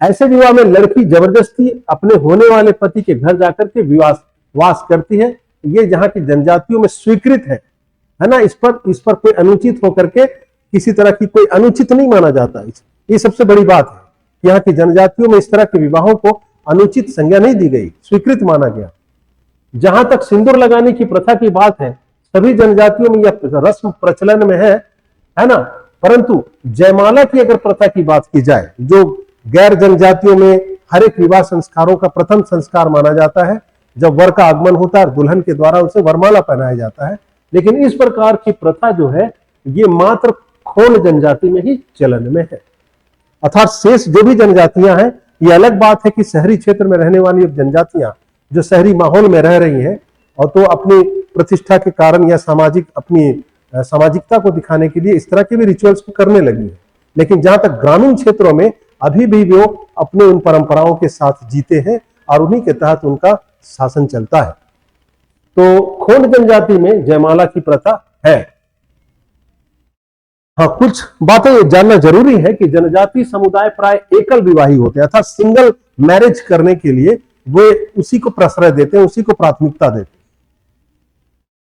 ऐसे विवाह में लड़की जबरदस्ती अपने होने वाले पति के घर जाकर के वास करती है। ये जहां की जनजातियों में स्वीकृत है ना। इस पर कोई अनुचित होकर के किसी तरह की कोई अनुचित नहीं माना जाता। ये सबसे बड़ी बात है। यहाँ की जनजातियों में इस तरह के विवाहों को अनुचित संज्ञा नहीं दी गई, स्वीकृत माना गया। जहां तक सिंदूर लगाने की प्रथा की बात है, सभी जनजातियों में यह रस्म प्रचलन में है ना। परंतु जयमाला की अगर प्रथा की बात की जाए, जो गैर जनजातियों में हर एक विवाह संस्कारों का प्रथम संस्कार माना जाता है, जब वर का आगमन होता है दुल्हन के द्वारा उसे वरमाला पहनाया जाता है। लेकिन इस प्रकार की प्रथा जो है ये मात्र खोल जनजाति में ही चलन में है। अर्थात शेष जो भी जनजातियां हैं, ये अलग बात है कि शहरी क्षेत्र में रहने वाली जनजातियां जो शहरी माहौल में रह रही हैं और तो अपनी प्रतिष्ठा के कारण या अपनी सामाजिकता को दिखाने के लिए इस तरह के भी रिचुअल्स को करने लगी है। लेकिन जहां तक ग्रामीण क्षेत्रों में अभी भी वो अपने उन परंपराओं के साथ जीते हैं और उन्हीं के तहत उनका शासन चलता है। तो खोंड जनजाति में जयमाला की प्रथा है। हाँ, कुछ बातें जानना जरूरी है कि जनजाति समुदाय प्राय एकल विवाही होते हैं, अर्थात सिंगल मैरिज करने के लिए वे उसी को प्रश्रय देते हैं, उसी को प्राथमिकता देते हैं।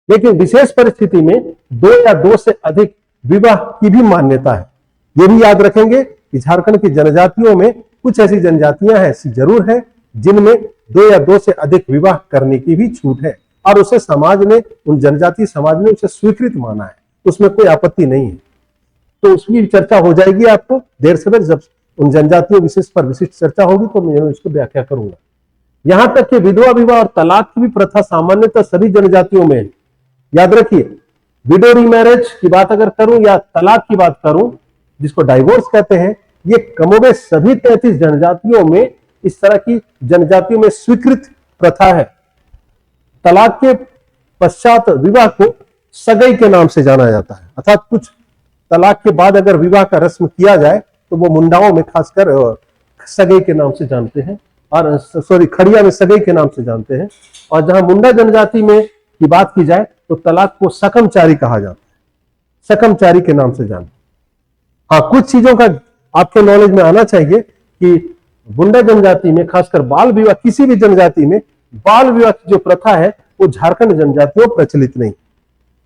लेकिन विशेष परिस्थिति में 2 या 2 से अधिक विवाह की भी मान्यता है। यह भी याद रखेंगे कि झारखंड की जनजातियों में कुछ ऐसी जनजातियां हैं, ऐसी जरूर है, जिनमें 2 या 2 से अधिक विवाह करने की भी छूट है और उसे उन जनजाति समाज ने उसे स्वीकृत माना है, उसमें कोई आपत्ति नहीं है। तो उसकी चर्चा हो जाएगी आपको देर से देर, जब उन जनजातियों विशेष पर विशिष्ट चर्चा होगी तो मैं इसको व्याख्या करूंगा। यहां तक कि विधवा विवाह और तलाक की भी प्रथा सामान्यतः सभी जनजातियों में है। याद रखिए, विडो रीमैरिज की बात अगर करूं या तलाक की बात करूं, जिसको डाइवोर्स कहते हैं, ये कमोबेश सभी 33 जनजातियों में इस तरह की जनजातियों में स्वीकृत प्रथा है। तलाक के पश्चात विवाह को सगाई के नाम से जाना जाता है, अर्थात कुछ तलाक के बाद अगर विवाह का रस्म किया जाए तो वो मुंडाओं में खासकर सगाई के नाम से जानते हैं, और खड़िया में सगाई के नाम से जानते हैं। और जहां मुंडा जनजाति में की बात की जाए तो तलाक को सकमचारी कहा जाता है, सकमचारी के नाम से जानते हैं। हाँ, कुछ चीजों का आपके नॉलेज में आना चाहिए कि मुंडा जनजाति में खासकर बाल विवाह, किसी भी जनजाति में बाल विवाह की जो प्रथा है वो झारखंड जनजातियों प्रचलित नहीं।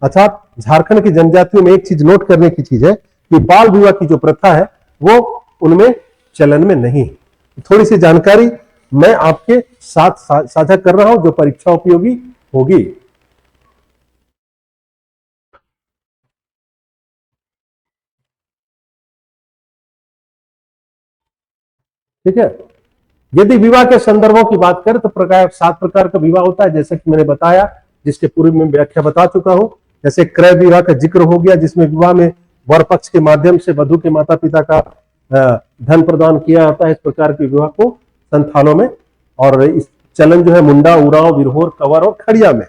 अर्थात झारखंड की जनजातियों में एक चीज नोट करने की चीज है कि बाल विवाह की जो प्रथा है वो उनमें चलन में नहीं है। थोड़ी सी जानकारी मैं आपके साथ साझा कर रहा हूं जो परीक्षा उपयोगी होगी। ठीक है। यदि विवाह के संदर्भों की बात करें तो 7 प्रकार का विवाह होता है, जैसे कि मैंने बताया, जिसके पूर्व में व्याख्या बता चुका हूं। जैसे क्रय विवाह का जिक्र हो गया, जिसमें विवाह में वर पक्ष के माध्यम से वधु के माता पिता का धन प्रदान किया जाता है। इस प्रकार के विवाह को संथालों में, और इस चलन जो है मुंडा, उरांव, विरहोर, कंवर और खड़िया में।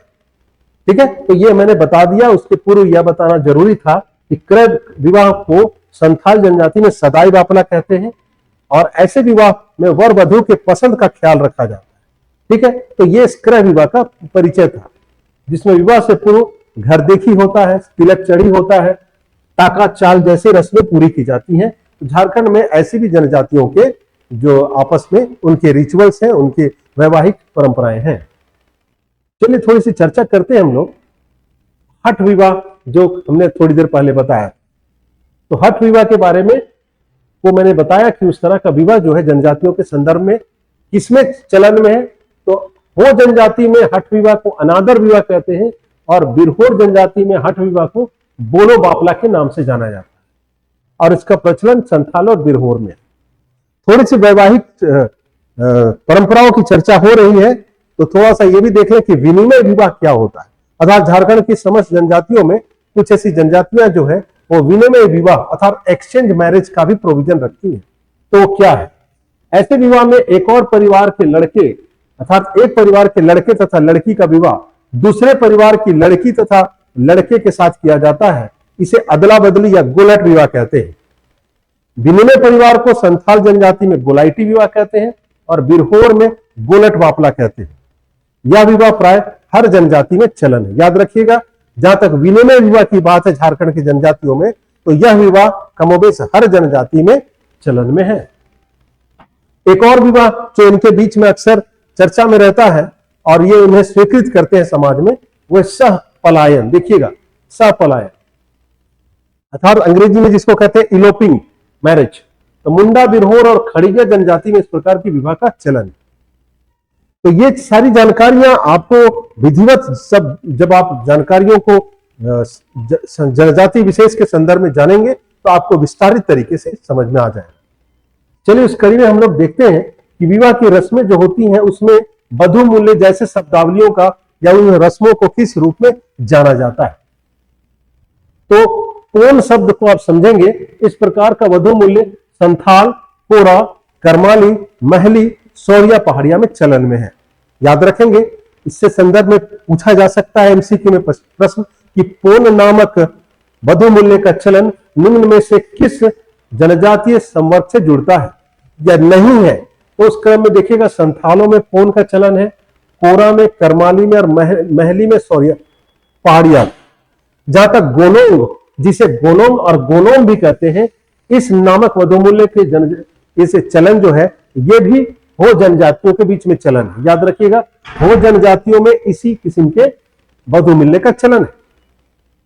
ठीक है, तो ये मैंने बता दिया। उसके पूर्व यह बताना जरूरी था कि क्रय विवाह को संथाल जनजाति में सदाई बापला कहते हैं और ऐसे विवाह में वर वधु के पसंद का ख्याल रखा जाता है। ठीक है, तो ये क्रय विवाह का परिचय था, जिसमें विवाह से पूर्व घर देखी होता है, तिलक चढ़ी होता है, टाका चाल जैसी रस्में पूरी की जाती हैं। तो झारखंड में ऐसी भी जनजातियों के जो आपस में उनके रिचुअल्स हैं, उनके वैवाहिक परंपराएं हैं। चलिए थोड़ी सी चर्चा करते हैं हम लोग। हठ विवाह जो हमने थोड़ी देर पहले बताया, तो हठ विवाह के बारे में वो मैंने बताया कि उस तरह का विवाह जो है जनजातियों के संदर्भ में किसमें चलन में है। तो हो जनजाति में हठ विवाह को अनादर विवाह कहते हैं और बिरहोर जनजाति में हठ विवाह को बोलो बापला के नाम से जाना जाता है और इसका प्रचलन संथाल और बिरहोर में। थोड़ी सी वैवाहिक परंपराओं की चर्चा हो रही है, तो थोड़ा सा ये भी देख लें कि विनिमय विवाह क्या होता है। अर्थात झारखंड की समस्त जनजातियों में कुछ ऐसी जनजातियां जो है वो विनिमय विवाह अर्थात एक्सचेंज मैरिज का भी प्रोविजन रखती है। तो वो क्या है? ऐसे विवाह में एक और परिवार के लड़के अर्थात एक परिवार के लड़के तथा लड़की का विवाह दूसरे परिवार की लड़की तथा लड़के के साथ किया जाता है। इसे अदला बदली या गोलट विवाह कहते हैं। विनिमय परिवार को संथाल जनजाति में गोलाइटी विवाह कहते हैं और बिरहोर में गोलट वापला कहते हैं। यह विवाह प्राय हर जनजाति में चलन है। याद रखिएगा, जहां तक विनिमय विवाह की बात है झारखंड की जनजातियों में, तो यह विवाह कमोबेश हर जनजाति में चलन में है। एक और विवाह जो इनके बीच में अक्सर चर्चा में रहता है और ये उन्हें स्वीकृत करते हैं समाज में, वह सह पलायन। देखिएगा, सह पलायन अर्थात अंग्रेजी में जिसको कहते हैं इलोपिंग मैरिज। तो मुंडा, बिरहोर और खड़िया जनजाति में इस प्रकार की विवाह का चलन है। तो ये सारी जानकारियां आपको विधिवत सब जब आप जानकारियों को जनजाति विशेष के संदर्भ में जानेंगे तो आपको विस्तारित तरीके से समझ में आ जाएगा। चलिए उस कड़ी में हम लोग देखते हैं कि विवाह की रस्में जो होती हैं उसमें वधु मूल्य जैसे शब्दावलियों का या उन रस्मों को किस रूप में जाना जाता है। तो कौन शब्द को आप समझेंगे इस प्रकार का वधु मूल्य संथाल, कोरा, करमाली, महली, सौरिया पहाड़िया में चलन में है। याद रखेंगे, इससे संदर्भ में पूछा जा सकता है एमसीक्यू में प्रश्न कि पोन नामक वधु मूल्य का चलन निम्न में से किस जनजातीय संवर्ग से जुड़ता है या नहीं है। तो उस क्रम में देखिएगा, संथालों में पोन का चलन है, कोरा में, करमाली में और महली में सौरिया पहाड़िया। जहां तक गोलोंग, जिसे गोलोंग और गोलोंग भी कहते हैं, इस नामक वधु मूल्य के इस चलन जो है ये भी हो जनजातियों के बीच में चलन है। याद रखिएगा, हो जनजातियों में इसी किस्म के वधु मूल्य का चलन है।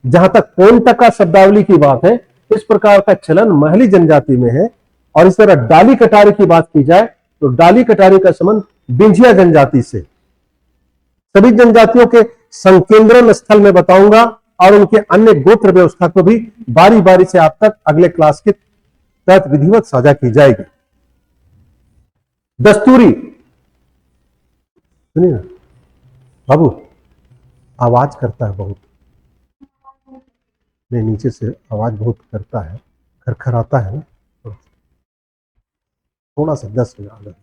जहां तक पोन टका शब्दावली की बात है, इस प्रकार का चलन महली जनजाति में है। और इस तरह डाली कटारी की बात की जाए तो डाली कटारी का संबंध बिंझिया जनजाति से। सभी जनजातियों के संकेंद्रण स्थल में बताऊंगा और उनके अन्य गोत्र व्यवस्था को भी बारी बारी से आप तक अगले क्लास के तहत विधिवत साझा की जाएगी। दस्तूरी, सुनिए ना बाबू, आवाज करता है बहुत, नहीं नीचे से आवाज बहुत करता है, खरखराता है ना, थोड़ा सा 10 मिनट।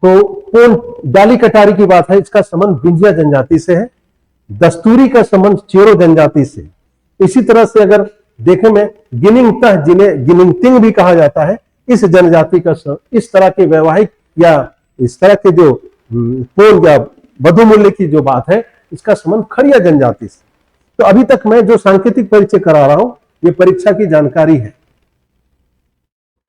तो कौन डाली कटारी की बात है, इसका संबंध बिंझिया जनजाति से है। दस्तूरी का संबंध चेरो जनजाति से। इसी तरह से अगर देखें में गिनिंग तह, जिन्हें गिनिंग तिंग भी कहा जाता है, इस जनजाति का इस तरह के वैवाहिक या इस तरह के जो पोल या वधु मूल्य की जो बात है, इसका संबंध खड़िया जनजाति से। तो अभी तक मैं जो सांकेतिक परिचय करा रहा हूं ये परीक्षा की जानकारी है।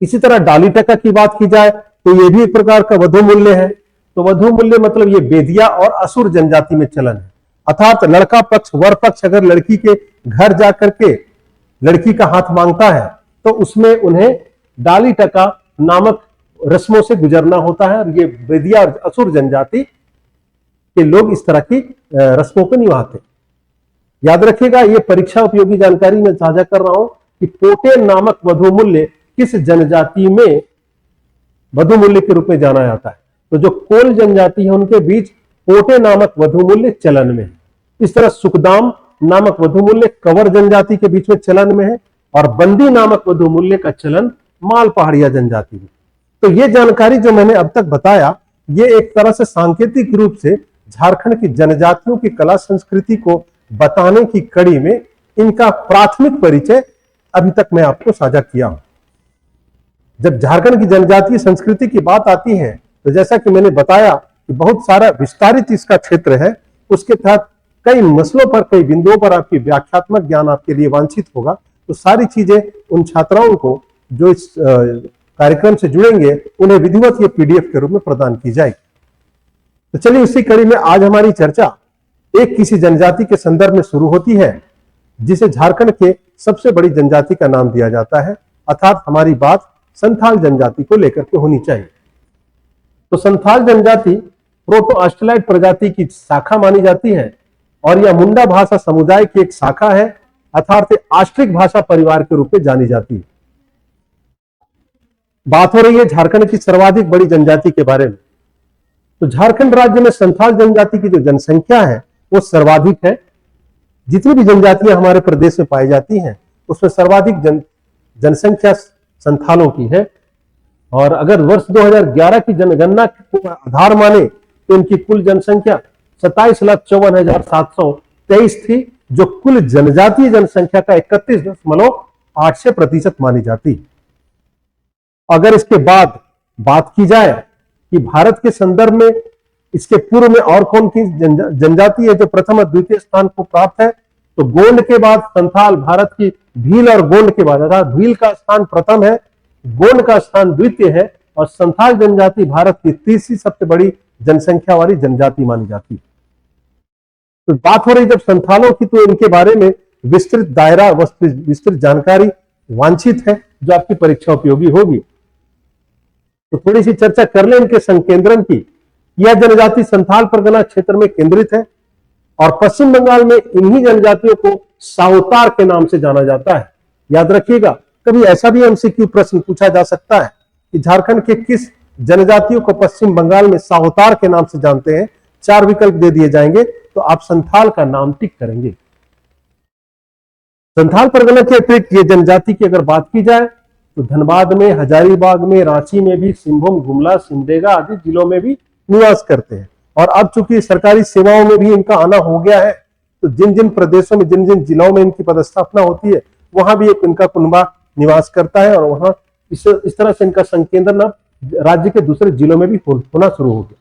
इसी तरह डाली टका की बात की जाए तो ये भी एक प्रकार का वधु मूल्य है। तो वधु मूल्य मतलब ये बेदिया और असुर जनजाति में चलन है। अर्थात लड़का पक्ष, वर पक्ष अगर लड़की के घर जाकर के लड़की का हाथ मांगता है तो उसमें उन्हें डाली टका नामक रस्मों से गुजरना होता है। और ये बेदिया और असुर जनजाति के लोग इस तरह की रस्मों को निभाते। याद रखिएगा, ये परीक्षा उपयोगी जानकारी में साझा कर रहा हूं कि पोटे नामक वधु मूल्य किस जनजाति में वधु मूल्य के रूप में जाना जाता है। तो जो कोल जनजाति है उनके बीच पोटे नामक वधु मूल्य चलन में है। इस तरह सुखदाम नामक वधु मूल्य कंवर जनजाति के बीच में चलन में है और बंदी नामक वधु मूल्य का चलन माल पहाड़िया जनजाति में। तो ये जानकारी जो मैंने अब तक बताया ये एक तरह से सांकेतिक रूप से झारखंड की जनजातियों की कला संस्कृति को बताने की कड़ी में इनका प्राथमिक परिचय अभी तक मैं आपको साझा किया हूं। जब झारखंड की जनजातीय संस्कृति की बात आती है तो जैसा कि मैंने बताया कि बहुत सारा विस्तारित इसका क्षेत्र है, उसके तहत कई मसलों पर, कई बिंदुओं पर आपकी व्याख्यात्मक ज्ञान आपके लिए वांछित होगा। तो सारी चीजें उन छात्राओं को जो इस कार्यक्रम से जुड़ेंगे उन्हें विधिवत ये पीडीएफ के रूप में प्रदान की जाएगी। तो चलिए उसी कड़ी में आज हमारी चर्चा एक किसी जनजाति के संदर्भ में शुरू होती है जिसे झारखंड के सबसे बड़ी जनजाति का नाम दिया जाता है, अर्थात हमारी बात संथाल जनजाति को लेकर के होनी चाहिए। तो संथाल जनजाति प्रोटो ऑस्ट्रेलाइड प्रजाति की शाखा मानी जाती है और यह मुंडा भाषा समुदाय की एक शाखा है, अर्थात ऑस्ट्रिक भाषा परिवार के रूप में जानी जाती है। बात हो रही है झारखंड की सर्वाधिक बड़ी जनजाति के बारे में। तो झारखंड राज्य में संथाल जनजाति की जो जनसंख्या है वो सर्वाधिक है। जितनी भी जनजातियां हमारे प्रदेश में पाई जाती हैं उसमें सर्वाधिक जनसंख्या संथालों की है। और अगर वर्ष 2011 की जनगणना को आधार माने तो इनकी कुल जनसंख्या 27,54,723 थी, जो कुल जनजातीय जनसंख्या का 31.8% मानी जाती है। अगर इसके बाद बात की जाए कि भारत के संदर्भ में इसके पूर्व में और कौन की जनजाति है जो प्रथम और द्वितीय स्थान को प्राप्त है, तो गोंड के बाद संथाल भारत की भील और गोंड के बाद, अर्थात भील का स्थान प्रथम है, गोंड का स्थान द्वितीय है और संथाल जनजाति भारत की तीसरी सबसे बड़ी जनसंख्या वाली जनजाति मानी जाती है। तो बात हो रही जब संथालों की, तो इनके बारे में विस्तृत दायरा, विस्तृत जानकारी वांछित है जो आपकी परीक्षा उपयोगी होगी। तो थोड़ी सी चर्चा कर लें इनके संकेंद्रण की। यह जनजाति संथाल परगना क्षेत्र में केंद्रित है और पश्चिम बंगाल में इन्हीं जनजातियों को सावतार के नाम से जाना जाता है। याद रखिएगा, कभी ऐसा भी एमसीक्यू प्रश्न पूछा जा सकता है कि झारखंड के किस जनजातियों को पश्चिम बंगाल में सावतार के नाम से जानते हैं। 4 विकल्प दे दिए जाएंगे तो आप संथाल का नाम टिक करेंगे। संथाल परगना के अतिरिक्त ये जनजाति की अगर बात की जाए तो धनबाद में, हजारीबाग में, रांची में भी, सिंहभूम, गुमला, सिमडेगा आदि जिलों में भी निवास करते हैं। और अब चूंकि सरकारी सेवाओं में भी इनका आना हो गया है तो जिन जिन प्रदेशों में, जिन जिन जिलों में इनकी पदस्थापना होती है वहां भी एक इनका कुनबा निवास करता है और वहां इस तरह से इनका संकेंद्रण अब राज्य के दूसरे जिलों में भी होना शुरू हो गया।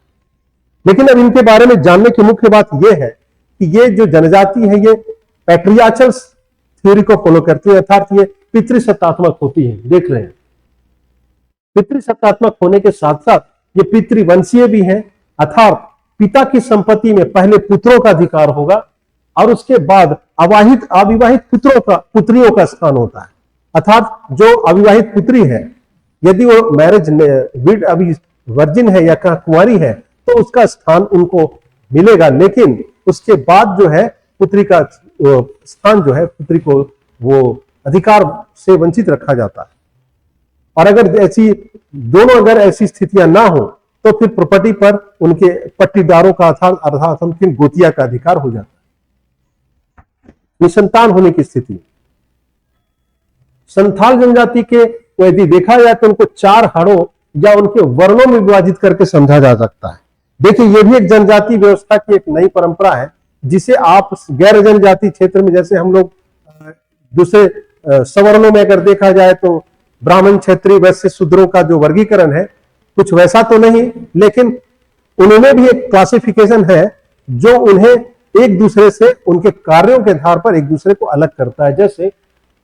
लेकिन अब इनके बारे में जानने की मुख्य बात यह है कि ये जो जनजाति है ये पैट्रियार्चल थ्योरी को फॉलो करती है, अर्थात ये पितृसत्तात्मक होती है। देख रहे हैं, पितृसत्तात्मक होने के साथ साथ ये पितृवंशीय भी है, अर्थात पिता की संपत्ति में पहले पुत्रों का अधिकार होगा और उसके बाद अविवाहित पुत्रियों का स्थान होता है। अर्थात जो अविवाहित पुत्री है यदि वो मैरिज अभी वर्जिन है या कुंवारी है तो उसका स्थान उनको मिलेगा, लेकिन उसके बाद जो है पुत्री का स्थान जो है पुत्री को वो अधिकार से वंचित रखा जाता है। और अगर ऐसी स्थितियां ना हो तो फिर प्रॉपर्टी पर उनके पट्टीदारों का अर्थात उनके गोतिया का अधिकार हो जाता है। निसंतान होने की स्थिति संथाल जनजाति के यदि देखा जाए तो उनको 4 हड़ों या उनके वर्णों में विभाजित करके समझा जा सकता है। देखिए, यह भी एक जनजाति व्यवस्था की एक नई परंपरा है जिसे आप गैर जनजाति क्षेत्र में, जैसे हम लोग दूसरे सवर्णों में अगर देखा जाए तो ब्राह्मण, क्षत्रिय, वैश्य, शूद्रों का जो वर्गीकरण है कुछ वैसा तो नहीं, लेकिन उनमें भी एक क्लासिफिकेशन है जो उन्हें एक दूसरे से, उनके कार्यों के आधार पर एक दूसरे को अलग करता है। जैसे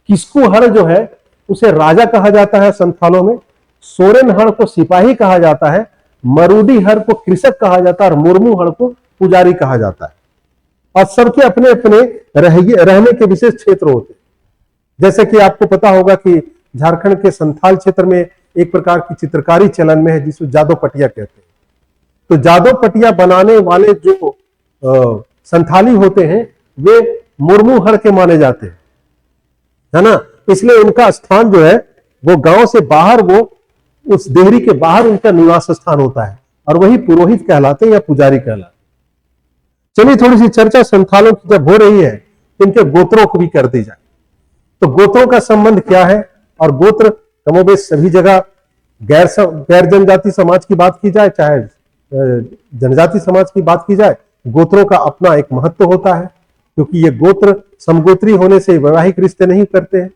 किस्कू हड़ जो है उसे राजा कहा जाता है संथालों में, सोरेन हड़ को सिपाही कहा जाता है, मरूडी हड़ को कृषक कहा जाता है और मुर्मू हड़ को पुजारी कहा जाता है। और सबके अपने अपने रहने के विशेष क्षेत्र होते हैं। जैसे कि आपको पता होगा कि झारखंड के संथाल क्षेत्र में एक प्रकार की चित्रकारी चलन में है जिसको जादव पटिया कहते हैं। तो जादव पटिया बनाने वाले जो संथाली होते हैं वे मुर्मू हड़ के माने जाते हैं, है ना। इसलिए उनका स्थान जो है वो गांव से बाहर, वो उस देहरी के बाहर उनका निवास स्थान होता है और वही पुरोहित कहलाते हैं या पुजारी कहलाते हैं। चलिए थोड़ी सी चर्चा संथालों की जब हो रही है तो इनके गोत्रों को भी कर दी जाए। तो गोत्रों का संबंध क्या है, और गोत्र कमोबेश सभी जगह गैर जनजाति समाज की बात की जाए, चाहे जनजाति समाज की बात की जाए, गोत्रों का अपना एक महत्व होता है, क्योंकि ये गोत्र समगोत्री होने से वैवाहिक रिश्ते नहीं करते हैं।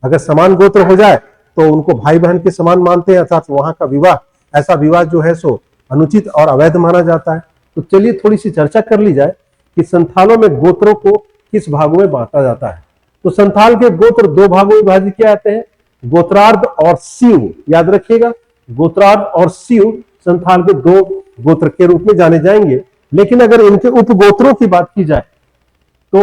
अगर समान गोत्र हो जाए तो उनको भाई बहन के समान मानते हैं, अर्थात वहां का विवाह, ऐसा विवाह जो है सो अनुचित और अवैध माना जाता है। तो चलिए थोड़ी सी चर्चा कर ली जाए कि संथालों में गोत्रों को किस भागों में बांटा जाता है। तो संथाल के गोत्र दो भागों में विभाजित किए जाते हैं, गोत्रार्ध और सीव। याद रखिएगा, गोत्रार्ध और सीव संथाल के दो गोत्र के रूप में जाने जाएंगे। लेकिन अगर इनके उपगोत्रों की बात की जाए तो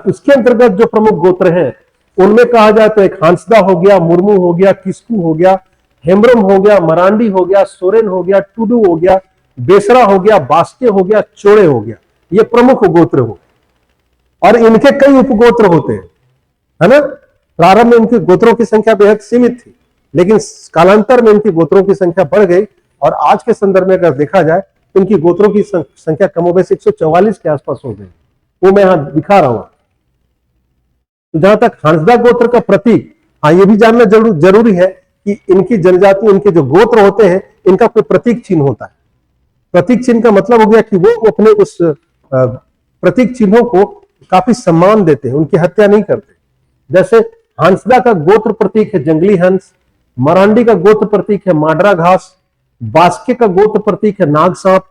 उसके अंतर्गत जो प्रमुख गोत्र हैं उनमें कहा जाए तो एक हांसदा हो गया, मुर्मू हो गया, किस्कू हो गया, हेम्ब्रम हो गया, मरांडी हो गया, सोरेन हो गया, टुडू हो गया, बेसरा हो गया, बास्के हो गया, चोड़े हो गया। ये प्रमुख गोत्र हो और इनके कई उपगोत्र होते हैं, है ना। प्रारंभ में इनके गोत्रों की संख्या बेहद सीमित थी, लेकिन कालांतर में इनकी गोत्रों की संख्या बढ़ गई और आज के संदर्भ में अगर देखा जाए तो इनकी गोत्रों की संख्या कमोबेश 144 के आसपास हो गई। वो मैं यहां दिखा रहा हूं। तो जहां तक हांसदा गोत्र का प्रतीक, हाँ ये भी जानना जरूरी है कि इनकी जनजाति, इनके जो गोत्र होते हैं, इनका कोई प्रतीक चिन्ह होता है। प्रतीक चिन्ह का मतलब हो गया कि वो अपने उस प्रतीक चिन्हों को काफी सम्मान देते हैं, उनकी हत्या नहीं करते। जैसे हांसदा का गोत्र प्रतीक है जंगली हंस, मरांडी का गोत्र प्रतीक है माडरा घास, बास्के का गोत्र प्रतीक है नाग सांप,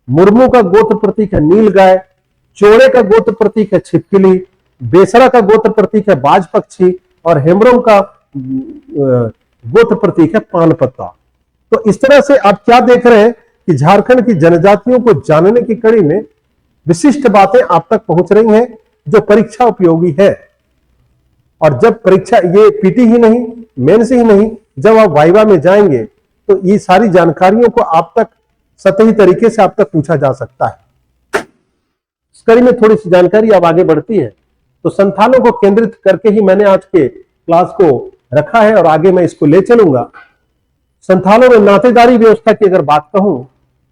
मुर्मू का गोत्र प्रतीक है नील गाय, चोड़े का गोत्र प्रतीक है छिपकली, बेसरा का गोत्र प्रतीक है बाज पक्षी और हेम्ब्रम का गोत्र प्रतीक है पान पत्ता। तो इस तरह से आप क्या देख रहे हैं कि झारखंड की जनजातियों को जानने की कड़ी में विशिष्ट बातें आप तक पहुंच रही हैं जो परीक्षा उपयोगी है। और जब परीक्षा, ये पीटी ही नहीं, मेंस ही नहीं, जब आप वाइवा में जाएंगे तो ये सारी जानकारियों को आप तक सतही तरीके से आप तक पूछा जा सकता है। इस कड़ी में थोड़ी सी जानकारी अब आगे बढ़ती है। तो संथालों को केंद्रित करके ही मैंने आज के क्लास को रखा है और आगे मैं इसको ले चलूंगा। संथालों में नातेदारी व्यवस्था की अगर बात कहूं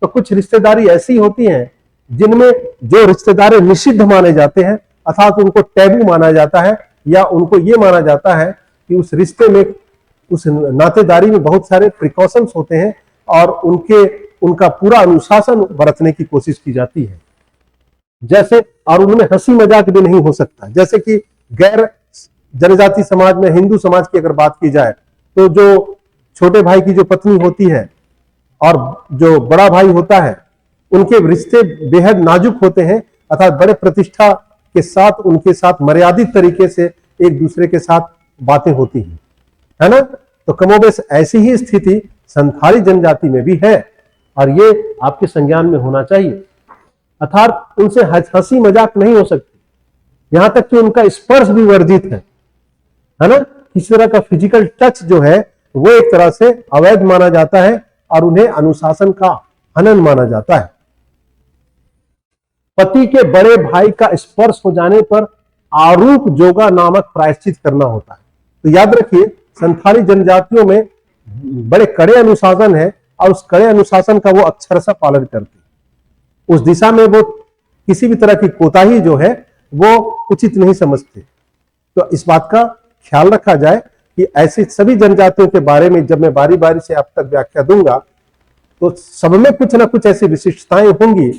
तो कुछ रिश्तेदारी ऐसी होती हैं जिनमें जो रिश्तेदार निषिद्ध माने जाते हैं, अर्थात उनको टैबू माना जाता है, या उनको ये माना जाता है कि उस रिश्ते में, उस नातेदारी में बहुत सारे प्रिकॉशंस होते हैं और उनका पूरा अनुशासन बरतने की कोशिश की जाती है। जैसे, और उनमें हंसी मजाक भी नहीं हो सकता। जैसे कि गैर जनजाति समाज में, हिंदू समाज की अगर बात की जाए तो जो छोटे भाई की जो पत्नी होती है और जो बड़ा भाई होता है, उनके रिश्ते बेहद नाजुक होते हैं, अर्थात बड़े प्रतिष्ठा के साथ उनके साथ मर्यादित तरीके से एक दूसरे के साथ बातें होती हैं, है ना। तो कमोबेश ऐसी ही स्थिति संथाली जनजाति में भी है और ये आपके संज्ञान में होना चाहिए। अर्थात उनसे हंसी मजाक नहीं हो सकती, यहां तक कि उनका स्पर्श भी वर्जित है ना। किसी तरह का फिजिकल टच जो है वो एक तरह से अवैध माना जाता है और उन्हें अनुशासन का हनन माना जाता है। पति के बड़े भाई का स्पर्श हो जाने पर आरूप जोगा नामक प्रायश्चित करना होता है। तो याद रखिए, संथाली जनजातियों में बड़े कड़े अनुशासन है और उस कड़े अनुशासन का वो अक्षरशः पालन करते हैं। उस दिशा में वो किसी भी तरह की कोताही जो है वो उचित नहीं समझते। तो इस बात का ख्याल रखा जाए कि ऐसी सभी जनजातियों के बारे में जब मैं बारी बारी से आप तक व्याख्या दूंगा तो सब में कुछ ना कुछ ऐसी विशिष्टताएं होंगी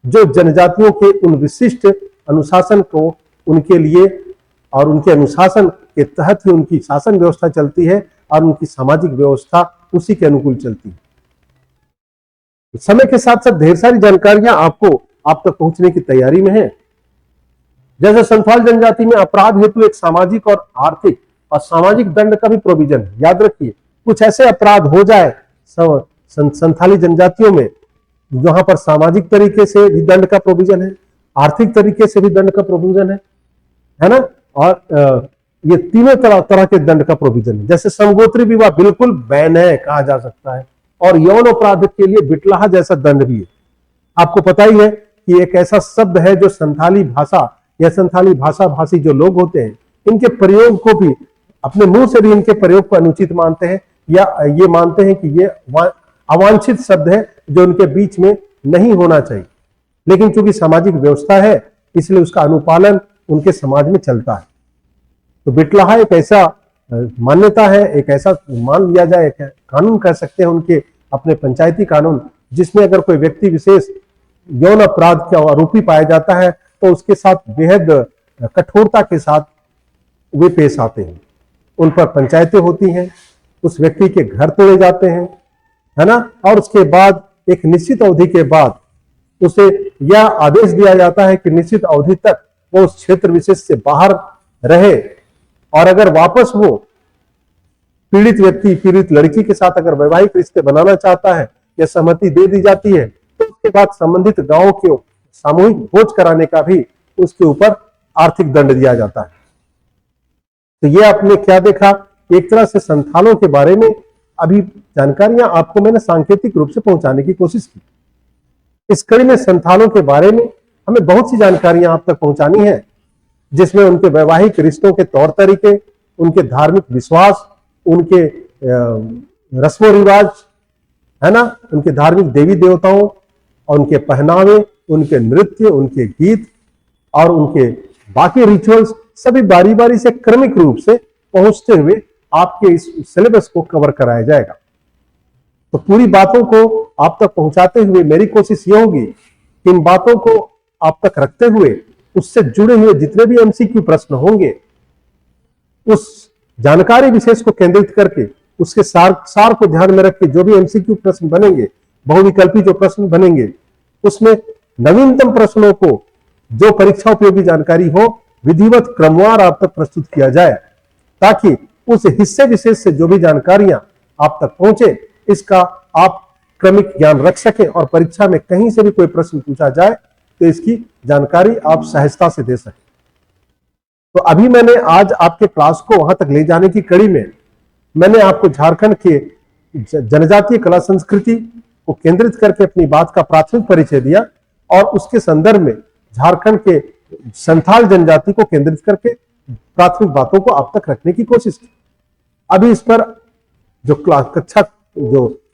जो जनजातियों के उन विशिष्ट अनुशासन को, उनके लिए और उनके अनुशासन के तहत ही उनकी शासन व्यवस्था चलती है और उनकी सामाजिक व्यवस्था उसी के अनुकूल चलती है। समय के साथ साथ ढेर सारी जानकारियां आपको आप तक पहुंचने की तैयारी में है। जैसे संथाल जनजाति में अपराध हेतु एक सामाजिक और आर्थिक और सामाजिक दंड का भी प्रोविजन है। याद रखिए, कुछ ऐसे अपराध हो जाए संथाली जनजातियों में जहां पर सामाजिक तरीके से भी दंड का प्रोविजन है, आर्थिक तरीके से भी दंड का प्रोविजन है ना। और ये तीनों तरह के दंड का प्रोविजन है। जैसे समगोत्री विवाह बिल्कुल बैन है कहा जा सकता है, और यौन अपराध के लिए बिटलाहा जैसा दंड भी है। आपको पता ही है कि एक ऐसा शब्द है जो संथाली भाषा या संथाली भाषा भाषी जो लोग होते हैं, इनके प्रयोग को भी अपने मुंह से भी इनके प्रयोग को अनुचित मानते हैं, या ये मानते हैं कि ये अवांछित शब्द है जो उनके बीच में नहीं होना चाहिए। लेकिन चूंकि सामाजिक व्यवस्था है इसलिए उसका अनुपालन उनके समाज में चलता है। तो बिटलाहा एक ऐसा मान्यता है, एक ऐसा मान लिया जाए, कानून कह सकते हैं उनके, अपने पंचायती कानून जिसमें अगर कोई व्यक्ति विशेष यौन अपराध का आरोपी पाया जाता है तो उसके साथ बेहद कठोरता के साथ वे पेश आते हैं। उन पर पंचायतें होती हैं, उस व्यक्ति के घर तोड़े जाते हैं, है ना, और उसके बाद एक निश्चित अवधि के बाद उसे यह आदेश दिया जाता है कि निश्चित अवधि तक वो उस क्षेत्र विशेष से बाहर रहे, और अगर वापस वो पीड़ित व्यक्ति पीड़ित लड़की के साथ अगर वैवाहिक रिश्ते बनाना चाहता है या सहमति दे दी जाती है तो उसके बाद संबंधित गांव के सामूहिक भोज कराने का भी उसके ऊपर आर्थिक दंड दिया जाता है। तो ये आपने क्या देखा, एक तरह से संथालों के बारे में अभी जानकारियां आपको मैंने सांकेतिक रूप से पहुंचाने की कोशिश की। इस कड़ी में संथालों के बारे में हमें बहुत सी जानकारियां आप तक पहुंचानी है, जिसमें उनके वैवाहिक रिश्तों के तौर तरीके, उनके धार्मिक विश्वास, उनके रस्मों रिवाज, है ना, उनके धार्मिक देवी देवताओं और उनके पहनावे, उनके नृत्य, उनके गीत और उनके बाकी रिचुअल्स सभी बारी बारी से क्रमिक रूप से पहुंचते हुए आपके इस सिलेबस को कवर कराया जाएगा। तो पूरी बातों को आप तक पहुंचाते हुए मेरी कोशिश यह होगी कि इन बातों को आप तक रखते हुए उससे जुड़े हुए जितने भी एमसीक्यू प्रश्न होंगे उस जानकारी विशेष को केंद्रित करके उसके सार को ध्यान में रख के जो भी एमसीक्यू प्रश्न बनेंगे, बहुविकल्पी जो प्रश्न बनेंगे, उसमें नवीनतम प्रश्नों को जो परीक्षा उपयोगी जानकारी हो विधिवत क्रमवार आप तक प्रस्तुत किया जाए, ताकि उस हिस्से विशेष से जो भी जानकारियां आप तक पहुंचे इसका आप क्रमिक ज्ञान रख सकें और परीक्षा में कहीं से भी कोई प्रश्न पूछा जाए तो इसकी जानकारी आप सहजता से दे सकें। तो अभी मैंने आज आपके क्लास को वहां तक ले जाने की कड़ी में मैंने आपको झारखंड के जनजातीय कला संस्कृति को केंद्रित करके अपनी बात का प्राथमिक परिचय दिया और उसके संदर्भ में झारखंड के संथाल जनजाति को केंद्रित करके प्राथमिक बातों को आप तक रखने की कोशिश की। अभी इस पर जो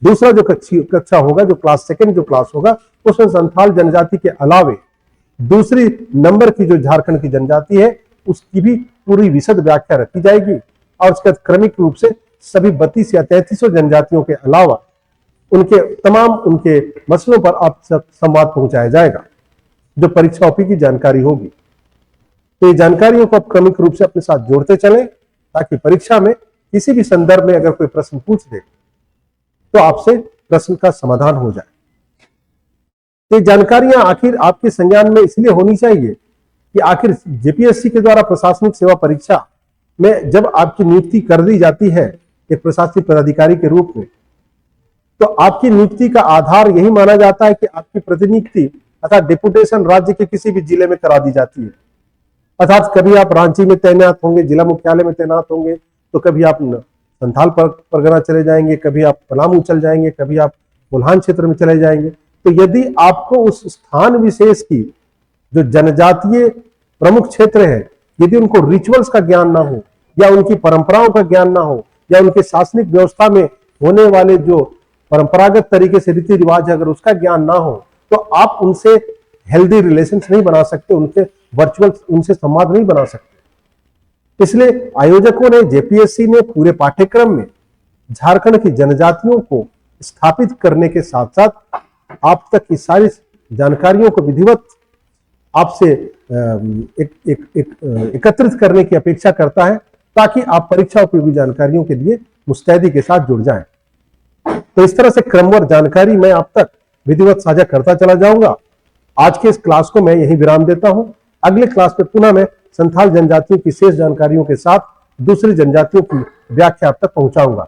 दूसरा जो कक्षा होगा, जो क्लास सेकंड जो क्लास होगा, उसमें संथाल जनजाति के अलावे दूसरी नंबर की जो झारखंड की जनजाति है उसकी भी पूरी विशद व्याख्या रखी जाएगी और उसके क्रमिक रूप से सभी 32 या 33 जनजातियों के अलावा उनके मसलों पर आप संवाद पहुंचाया जाएगा जो परीक्षा ओपी की जानकारी होगी। तो ये जानकारियों को आप क्रमिक रूप से अपने साथ जोड़ते चलें ताकि परीक्षा में किसी भी संदर्भ में अगर कोई प्रश्न पूछ दे तो आपसे प्रश्न का समाधान हो जाए। ये जानकारियां आखिर आपके संज्ञान में इसलिए होनी चाहिए कि आखिर जेपीएससी के द्वारा प्रशासनिक सेवा परीक्षा में जब आपकी नियुक्ति कर दी जाती है एक प्रशासनिक पदाधिकारी के रूप में, तो आपकी नियुक्ति का आधार यही माना जाता है कि आपकी प्रतिनियुक्ति अर्थात डेपुटेशन राज्य के किसी भी जिले में करा दी जाती है। अर्थात कभी आप रांची में तैनात होंगे, जिला मुख्यालय में तैनात होंगे, तो कभी आप संथाल परगना चले जाएंगे, कभी आप पलामू चल जाएंगे, कभी आप कोल्हान क्षेत्र में चले जाएंगे। तो यदि आपको उस स्थान विशेष की जो जनजातीय प्रमुख क्षेत्र है, यदि उनको रिचुअल्स का ज्ञान ना हो या उनकी परंपराओं का ज्ञान ना हो या उनके शासनिक व्यवस्था में होने वाले जो परंपरागत तरीके से रीति रिवाज है अगर उसका ज्ञान ना हो तो आप उनसे हेल्दी रिलेशंस नहीं बना सकते, उनके वर्चुअल उनसे संवाद नहीं बना सकते। इसलिए आयोजकों ने, जेपीएससी ने पूरे पाठ्यक्रम में झारखंड की जनजातियों को स्थापित करने के साथ साथ आप तक की सारी जानकारियों को विधिवत आपसे एकत्रित करने की अपेक्षा करता है ताकि आप परीक्षा उपयोगी जानकारियों के लिए मुस्तैदी के साथ जुड़ जाएं। तो इस तरह से क्रमवार जानकारी मैं आप तक विधिवत साझा करता चला जाऊंगा। आज के इस क्लास को मैं यही विराम देता हूं। अगले क्लास में पुनः मैं संथाल जनजातियों की शेष जानकारियों के साथ दूसरी जनजातियों की व्याख्या आप तक पहुंचाऊंगा।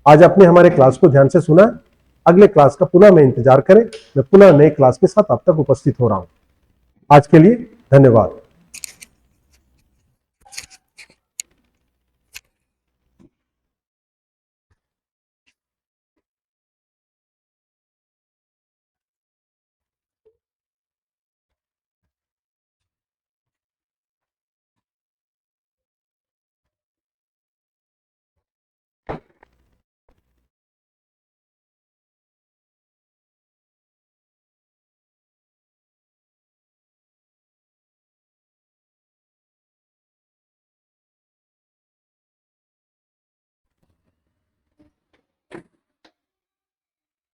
आज आपने हमारे क्लास को ध्यान से सुना। अगले क्लास का पुनः मैं इंतजार करें, मैं पुनः नए क्लास के साथ आप तक उपस्थित हो रहा हूं। आज के लिए धन्यवाद।